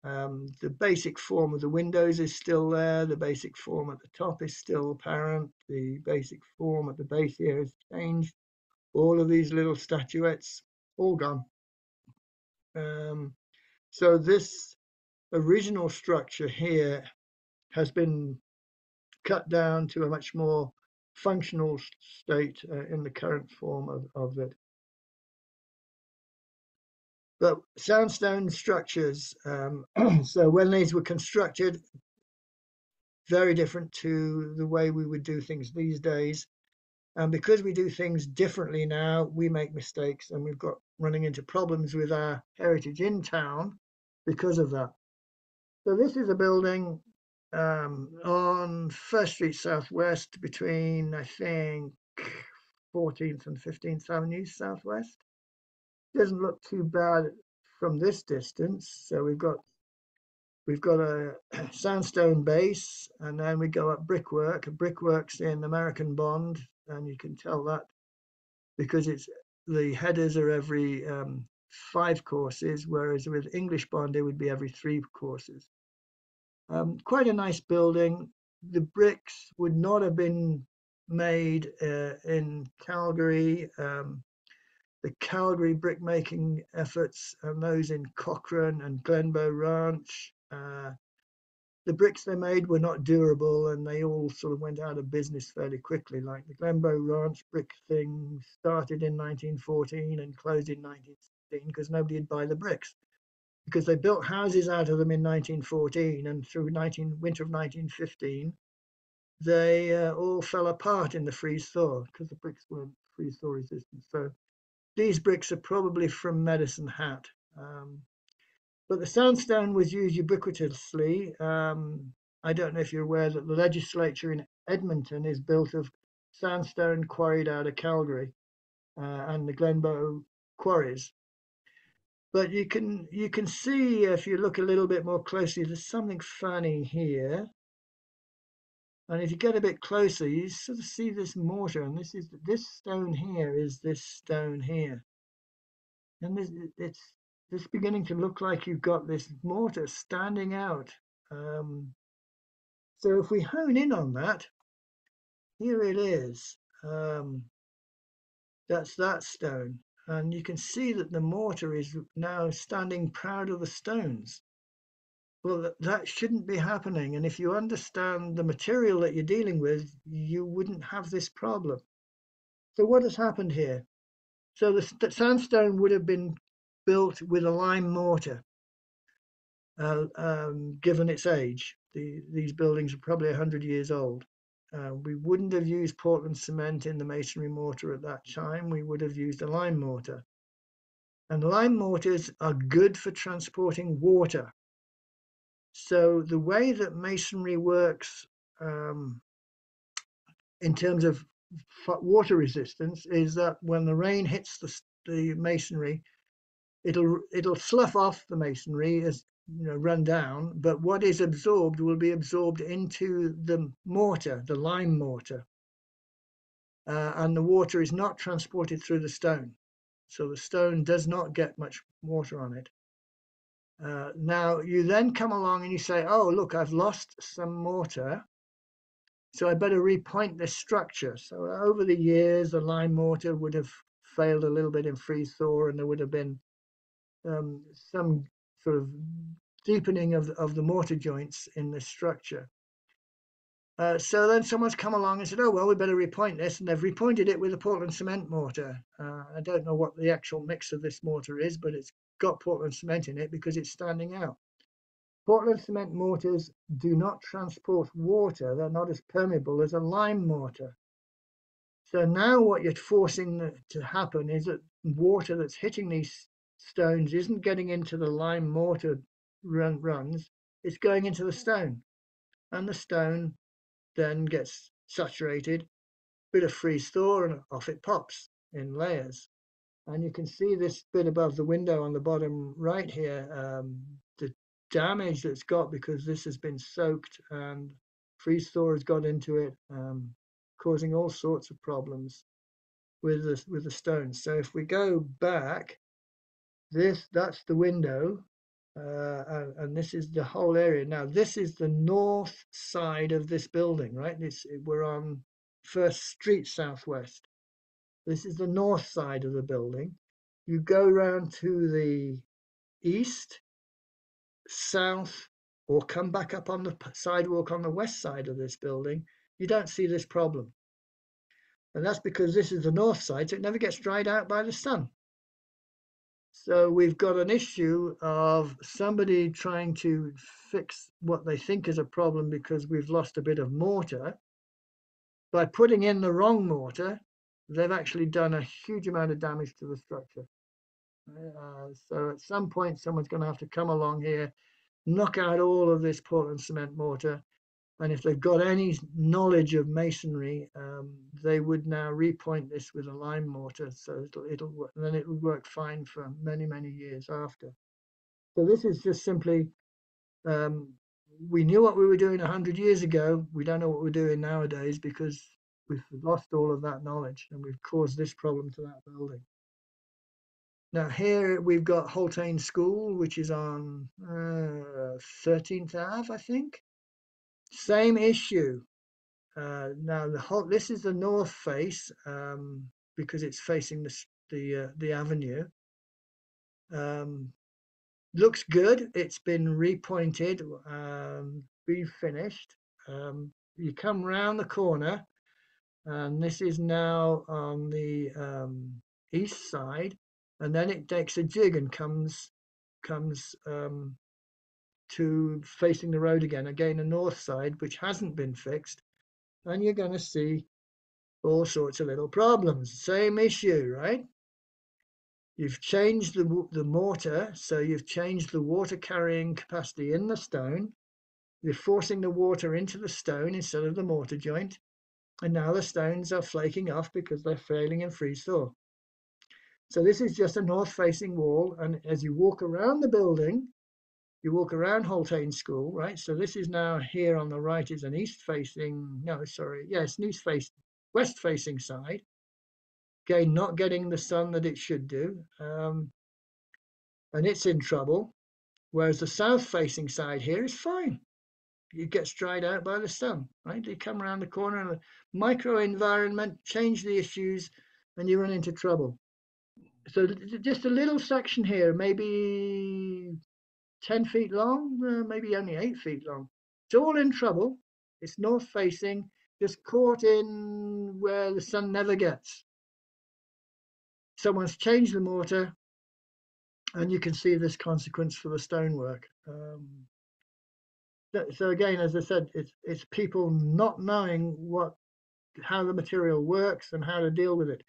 The basic form of the windows is still there. The basic form at the top is still apparent. The basic form at the base here has changed. All of these little statuettes, all gone. So this original structure here has been cut down to a much more functional state in the current form of it. But sandstone structures, so when these were constructed, very different to the way we would do things these days. And because we do things differently now, we make mistakes and we've got running into problems with our heritage in town because of that. So this is a building on First Street Southwest between, I think, 14th and 15th Avenues Southwest. Doesn't look too bad from this distance. So we've got a sandstone base, and then we go up brickwork. Brickwork's in American bond, and you can tell that because it's the headers are every 5 courses, whereas with English bond it would be every 3 courses. Quite a nice building. The bricks would not have been made in Calgary. The Calgary brickmaking efforts and those in Cochrane and Glenbow Ranch. The bricks they made were not durable and they all sort of went out of business fairly quickly. Like the Glenbow Ranch brick thing started in 1914 and closed in 1916 because nobody would buy the bricks. Because they built houses out of them in 1914 and through winter of 1915, they all fell apart in the freeze thaw because the bricks weren't freeze thaw resistant. So these bricks are probably from Medicine Hat. But the sandstone was used ubiquitously. I don't know if you're aware that the legislature in Edmonton is built of sandstone quarried out of Calgary and the Glenbow quarries. But you can see if you look a little bit more closely, there's something funny here. And if you get a bit closer, you sort of see this mortar, and this stone here is this stone here, and it's beginning to look like you've got this mortar standing out. So if we hone in on that, here it is. That's that stone, and you can see that the mortar is now standing proud of the stones. Well, that shouldn't be happening. And if you understand the material that you're dealing with, you wouldn't have this problem. So what has happened here? So the sandstone would have been built with a lime mortar, given its age. These buildings are probably 100 years old. We wouldn't have used Portland cement in the masonry mortar at that time. We would have used a lime mortar. And lime mortars are good for transporting water. So the way that masonry works in terms of water resistance is that when the rain hits the masonry, it'll slough off the masonry as run down, but what is absorbed will be absorbed into the mortar, the lime mortar, and the water is not transported through the stone. So the stone does not get much water on it. Now you then come along and you say, oh, look, I've lost some mortar, so I better repoint this structure. So over the years, the lime mortar would have failed a little bit in freeze thaw, and there would have been some sort of deepening of the mortar joints in this structure. So then someone's come along and said, oh, well, we better repoint this. And they've repointed it with a Portland cement mortar. I don't know what the actual mix of this mortar is, but it's got Portland cement in it because it's standing out. Portland cement mortars do not transport water. They're not as permeable as a lime mortar. So now what you're forcing to happen is that water that's hitting these stones isn't getting into the lime mortar runs, it's going into the stone. And the stone then gets saturated, bit of freeze thaw, and off it pops in layers. And you can see this bit above the window on the bottom right here, the damage that's got because this has been soaked and freeze thaw has got into it, causing all sorts of problems with the stones. So if we go back, that's the window, and this is the whole area. Now this is the north side of this building, right? We're on First Street Southwest. This is the north side of the building. You go round to the east, south or come back up on the sidewalk on the west side of this building, you don't see this problem. And that's because this is the north side, so it never gets dried out by the sun. So we've got an issue of somebody trying to fix what they think is a problem because we've lost a bit of mortar. By putting in the wrong mortar, they've actually done a huge amount of damage to the structure. So at some point, someone's going to have to come along here, knock out all of this Portland cement mortar, and if they've got any knowledge of masonry, they would now repoint this with a lime mortar, so it'll and then it will work fine for many years after. So this is just simply, we knew what we were doing 100 years ago. We don't know what we're doing nowadays because we've lost all of that knowledge and we've caused this problem to that building. Now here we've got Holtane School, which is on 13th Ave, I think. Same issue. Now this is the north face because it's facing the avenue. Looks good. It's been repointed, refinished. You come round the corner, and this is now on the east side, and then it takes a jig and comes to facing the road again. Again, the north side, which hasn't been fixed, and you're going to see all sorts of little problems. Same issue, right? You've changed the mortar, so you've changed the water carrying capacity in the stone. You're forcing the water into the stone instead of the mortar joint. And now the stones are flaking off because they're failing in freeze thaw. So this is just a north facing wall. And as you walk around the building, you walk around Holtane School, right? So this is now here on the right is an east facing, no, sorry. Yes, an east facing, west facing side. Again, not getting the sun that it should do. And it's in trouble. Whereas the south facing side here is fine. It gets dried out by the sun, right? They come around the corner and the micro environment, change the issues, and you run into trouble. So just a little section here, maybe 10 feet long, maybe only 8 feet long. It's all in trouble. It's north facing, just caught in where the sun never gets. Someone's changed the mortar, and you can see this consequence for the stonework. So again, as I said, it's people not knowing how the material works and how to deal with it.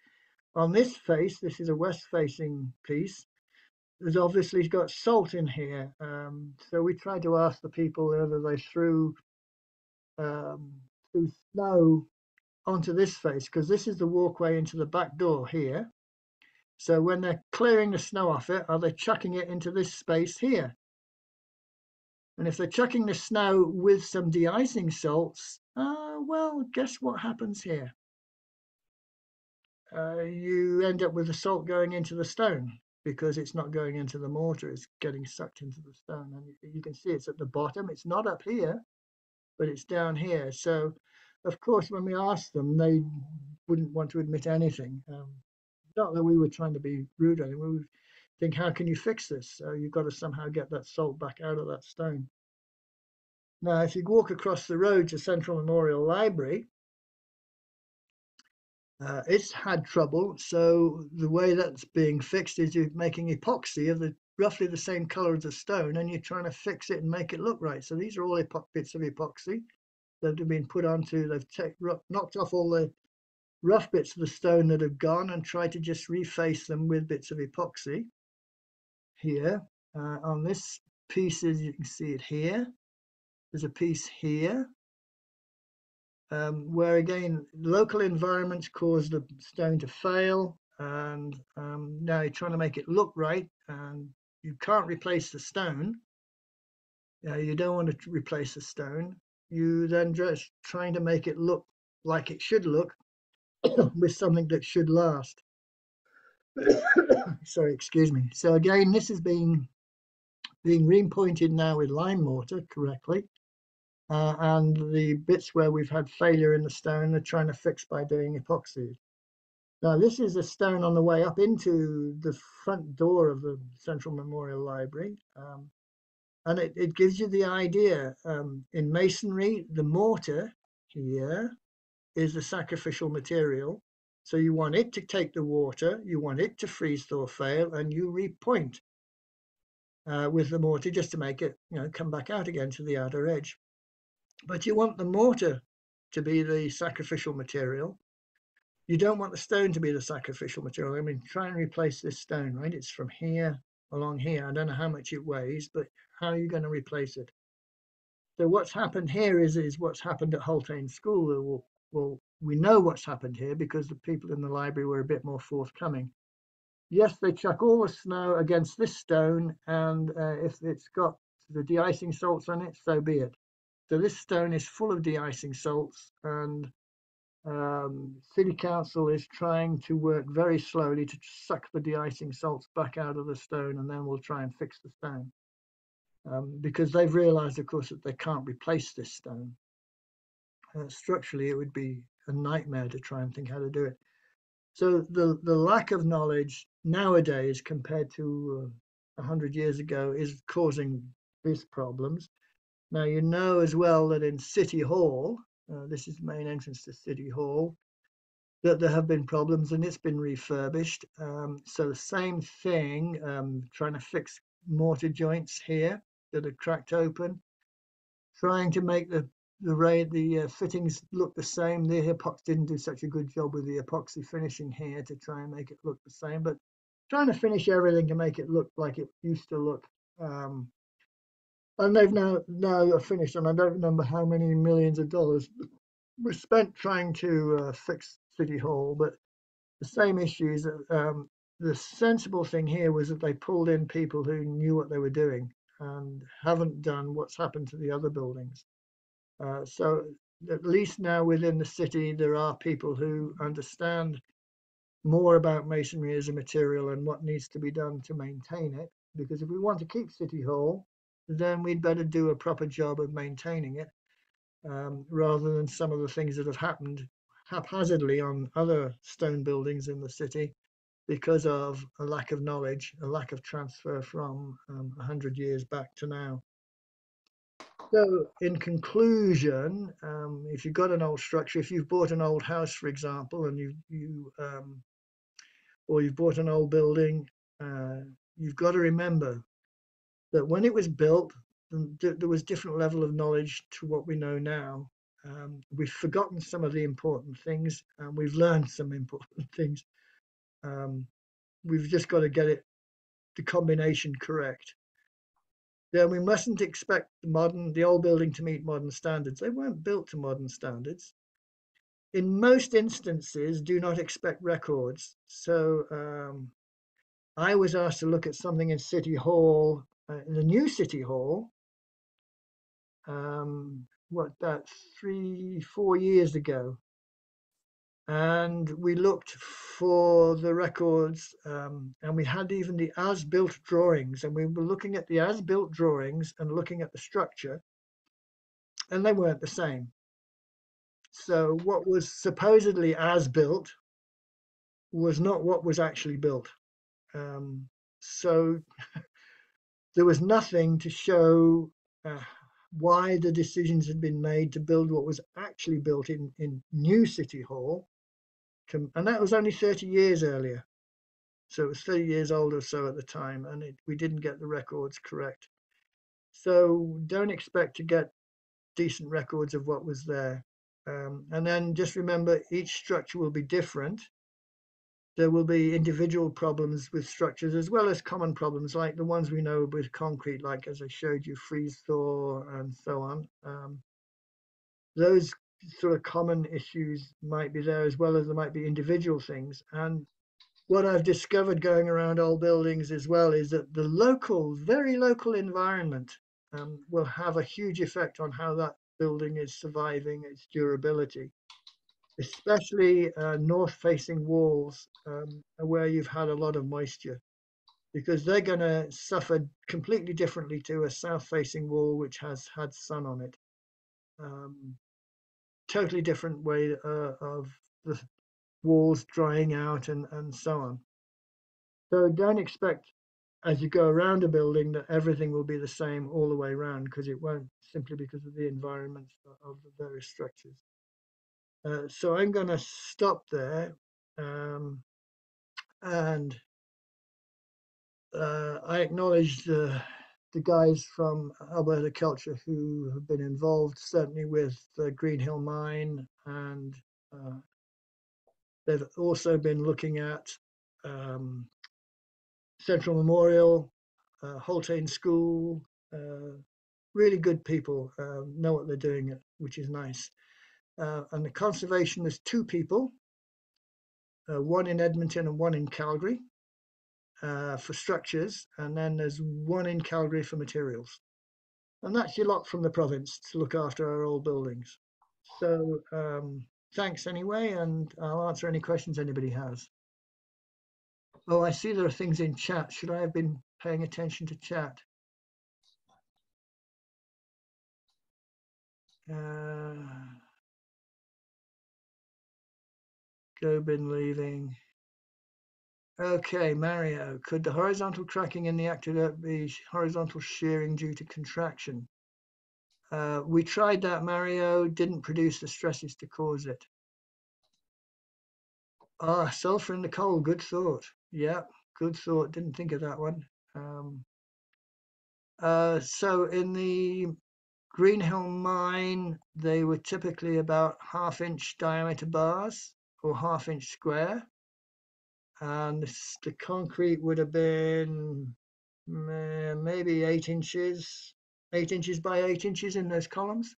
On this face, this is a west-facing piece. There's obviously got salt in here, so we tried to ask the people whether they threw snow onto this face because this is the walkway into the back door here. So when they're clearing the snow off it, are they chucking it into this space here? And if they're chucking the snow with some de-icing salts, well, guess what happens here? You end up with the salt going into the stone because it's not going into the mortar, it's getting sucked into the stone. And you can see it's at the bottom. It's not up here, but it's down here. So, of course, when we asked them, they wouldn't want to admit anything. Not that we were trying to be rude or anything. We would think, how can you fix this? So you've got to somehow get that salt back out of that stone. Now, if you walk across the road to Central Memorial Library, it's had trouble. So the way that's being fixed is you're making epoxy of roughly the same color as the stone, and you're trying to fix it and make it look right. So these are all bits of epoxy that have been put onto. They've knocked off all the rough bits of the stone that have gone and tried to just reface them with bits of epoxy. Here on this piece, as you can see it here, there's a piece here where again local environments cause the stone to fail, and now you're trying to make it look right, and you can't replace the stone. You don't want to replace the stone. You then just trying to make it look like it should look with something that should last. Sorry, excuse me. So again, this is being repointed now with lime mortar correctly. And the bits where we've had failure in the stone, they're trying to fix by doing epoxy. Now, this is a stone on the way up into the front door of the Central Memorial Library. And it gives you the idea. In masonry, the mortar here is the sacrificial material. So you want it to take the water, you want it to freeze thaw fail, and you repoint with the mortar just to make it, come back out again to the outer edge. But you want the mortar to be the sacrificial material. You don't want the stone to be the sacrificial material. I mean, try and replace this stone, right? It's from here along here. I don't know how much it weighs, but how are you going to replace it? So what's happened here is what's happened at Holtane School. Well, we know what's happened here because the people in the library were a bit more forthcoming. Yes, they chuck all the snow against this stone, and if it's got the de-icing salts on it, so be it. So this stone is full of de-icing salts, and City Council is trying to work very slowly to suck the de-icing salts back out of the stone, and then we'll try and fix the stone. Because they've realized, of course, that they can't replace this stone. Structurally, it would be a nightmare to try and think how to do it. So the lack of knowledge nowadays compared to 100 years ago is causing these problems. Now, you know as well that in City Hall, this is the main entrance to City Hall, that there have been problems and it's been refurbished. So the same thing, trying to fix mortar joints here that are cracked open, trying to make the fittings look the same. The epoxy didn't do such a good job with the epoxy finishing here to try and make it look the same, but trying to finish everything to make it look like it used to look. And they've now finished, and I don't remember how many millions of dollars were spent trying to fix City Hall, but the same issues. The sensible thing here was that they pulled in people who knew what they were doing and haven't done what's happened to the other buildings. So at least now within the city, there are people who understand more about masonry as a material and what needs to be done to maintain it. Because if we want to keep City Hall, then we'd better do a proper job of maintaining it, rather than some of the things that have happened haphazardly on other stone buildings in the city because of a lack of knowledge, a lack of transfer from 100 years back to now. So, in conclusion, if you've got an old structure, if you've bought an old house, for example, and or you've bought an old building, you've got to remember that when it was built, there was different level of knowledge to what we know now. We've forgotten some of the important things, and we've learned some important things. We've just got to get the combination correct. Then we mustn't expect the old building to meet modern standards. They weren't built to modern standards. In most instances, do not expect records. So I was asked to look at something in City Hall, in the new City Hall, that 3-4 years ago. And we looked for the records, and we had even the as-built drawings, and we were looking at the as-built drawings and looking at the structure, and they weren't the same. So what was supposedly as-built was not what was actually built. So there was nothing to show why the decisions had been made to build what was actually built in New City Hall, and that was only 30 years earlier. So it was 30 years old or so at the time, and we didn't get the records correct. So don't expect to get decent records of what was there. And then just remember, each structure will be different. There will be individual problems with structures as well as common problems like the ones we know with concrete, like as I showed you, freeze thaw and so on. Those sort of common issues might be there as well as there might be individual things. And what I've discovered going around old buildings as well is that the local, very local environment will have a huge effect on how that building is surviving, its durability, especially north-facing walls where you've had a lot of moisture, because they're going to suffer completely differently to a south-facing wall which has had sun on it. Totally different way of the walls drying out and so on. So don't expect as you go around a building, that everything will be the same all the way around, because it won't, simply because of the environment of the various structures. So I'm going to stop there, and I acknowledge the guys from Alberta Culture who have been involved, certainly with the Greenhill Mine, and they've also been looking at Central Memorial, Holtain School. Really good people, know what they're doing, which is nice. And the conservation, there's two people, one in Edmonton and one in Calgary, for structures, and then there's one in Calgary for materials. And that's your lot from the province to look after our old buildings. So thanks anyway, and I'll answer any questions anybody has. Oh, I see there are things in chat. Should I have been paying attention to chat? Go bin leaving. Okay, Mario, could the horizontal cracking in the aqueduct be horizontal shearing due to contraction? We tried that, Mario, didn't produce the stresses to cause it. Ah, sulfur in the coal, good thought. Yeah, good thought, didn't think of that one. So in the Greenhill mine, they were typically about 1/2-inch diameter bars, or 1/2-inch square. And the concrete would have been maybe 8 inches, 8 inches by 8 inches in those columns,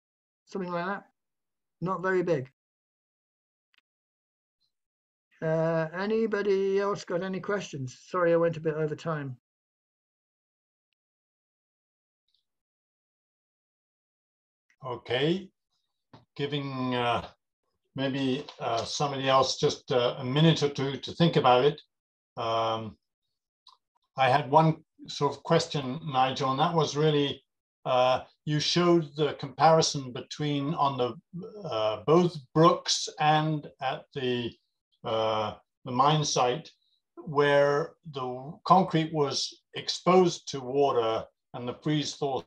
something like that. Not very big. Anybody else got any questions? Sorry, I went a bit over time. Okay, giving maybe somebody else just a minute or two to think about it. I had one sort of question, Nigel, and that was really, you showed the comparison between on the both brooks and at the mine site, where the concrete was exposed to water and the freeze-thaw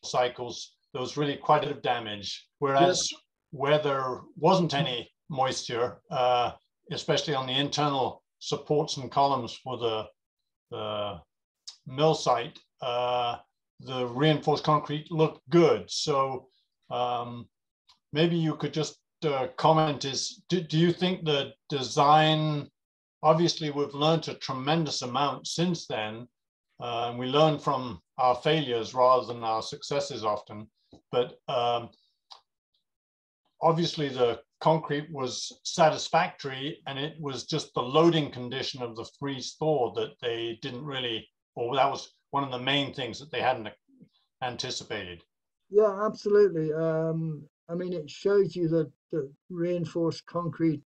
cycles, there was really quite a bit of damage. Whereas where there wasn't any moisture, especially on the internal supports and columns for the mill site, the reinforced concrete looked good. So maybe you could just comment, do you think the design, obviously we've learned a tremendous amount since then, and we learn from our failures rather than our successes often, but obviously the concrete was satisfactory, and it was just the loading condition of the freeze thaw that they didn't really, or that was one of the main things that they hadn't anticipated. Yeah, absolutely. I mean, it shows you that the reinforced concrete,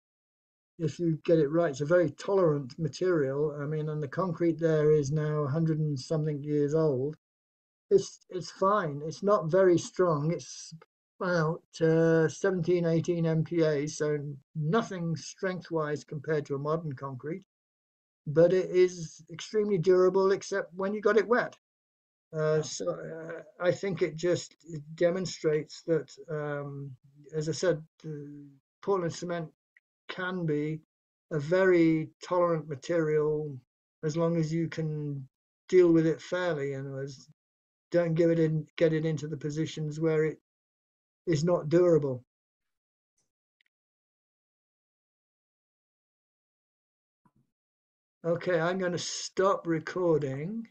if you get it right, it's a very tolerant material. I mean, and the concrete there is now 100 and something years old. It's fine. It's not very strong. It's about 17, 18 MPa, so nothing strength-wise compared to a modern concrete, but it is extremely durable, except when you got it wet. So I think it just demonstrates that, as I said, Portland cement can be a very tolerant material as long as you can deal with it fairly, and don't get it into the positions where it is not durable. Okay, I'm going to stop recording.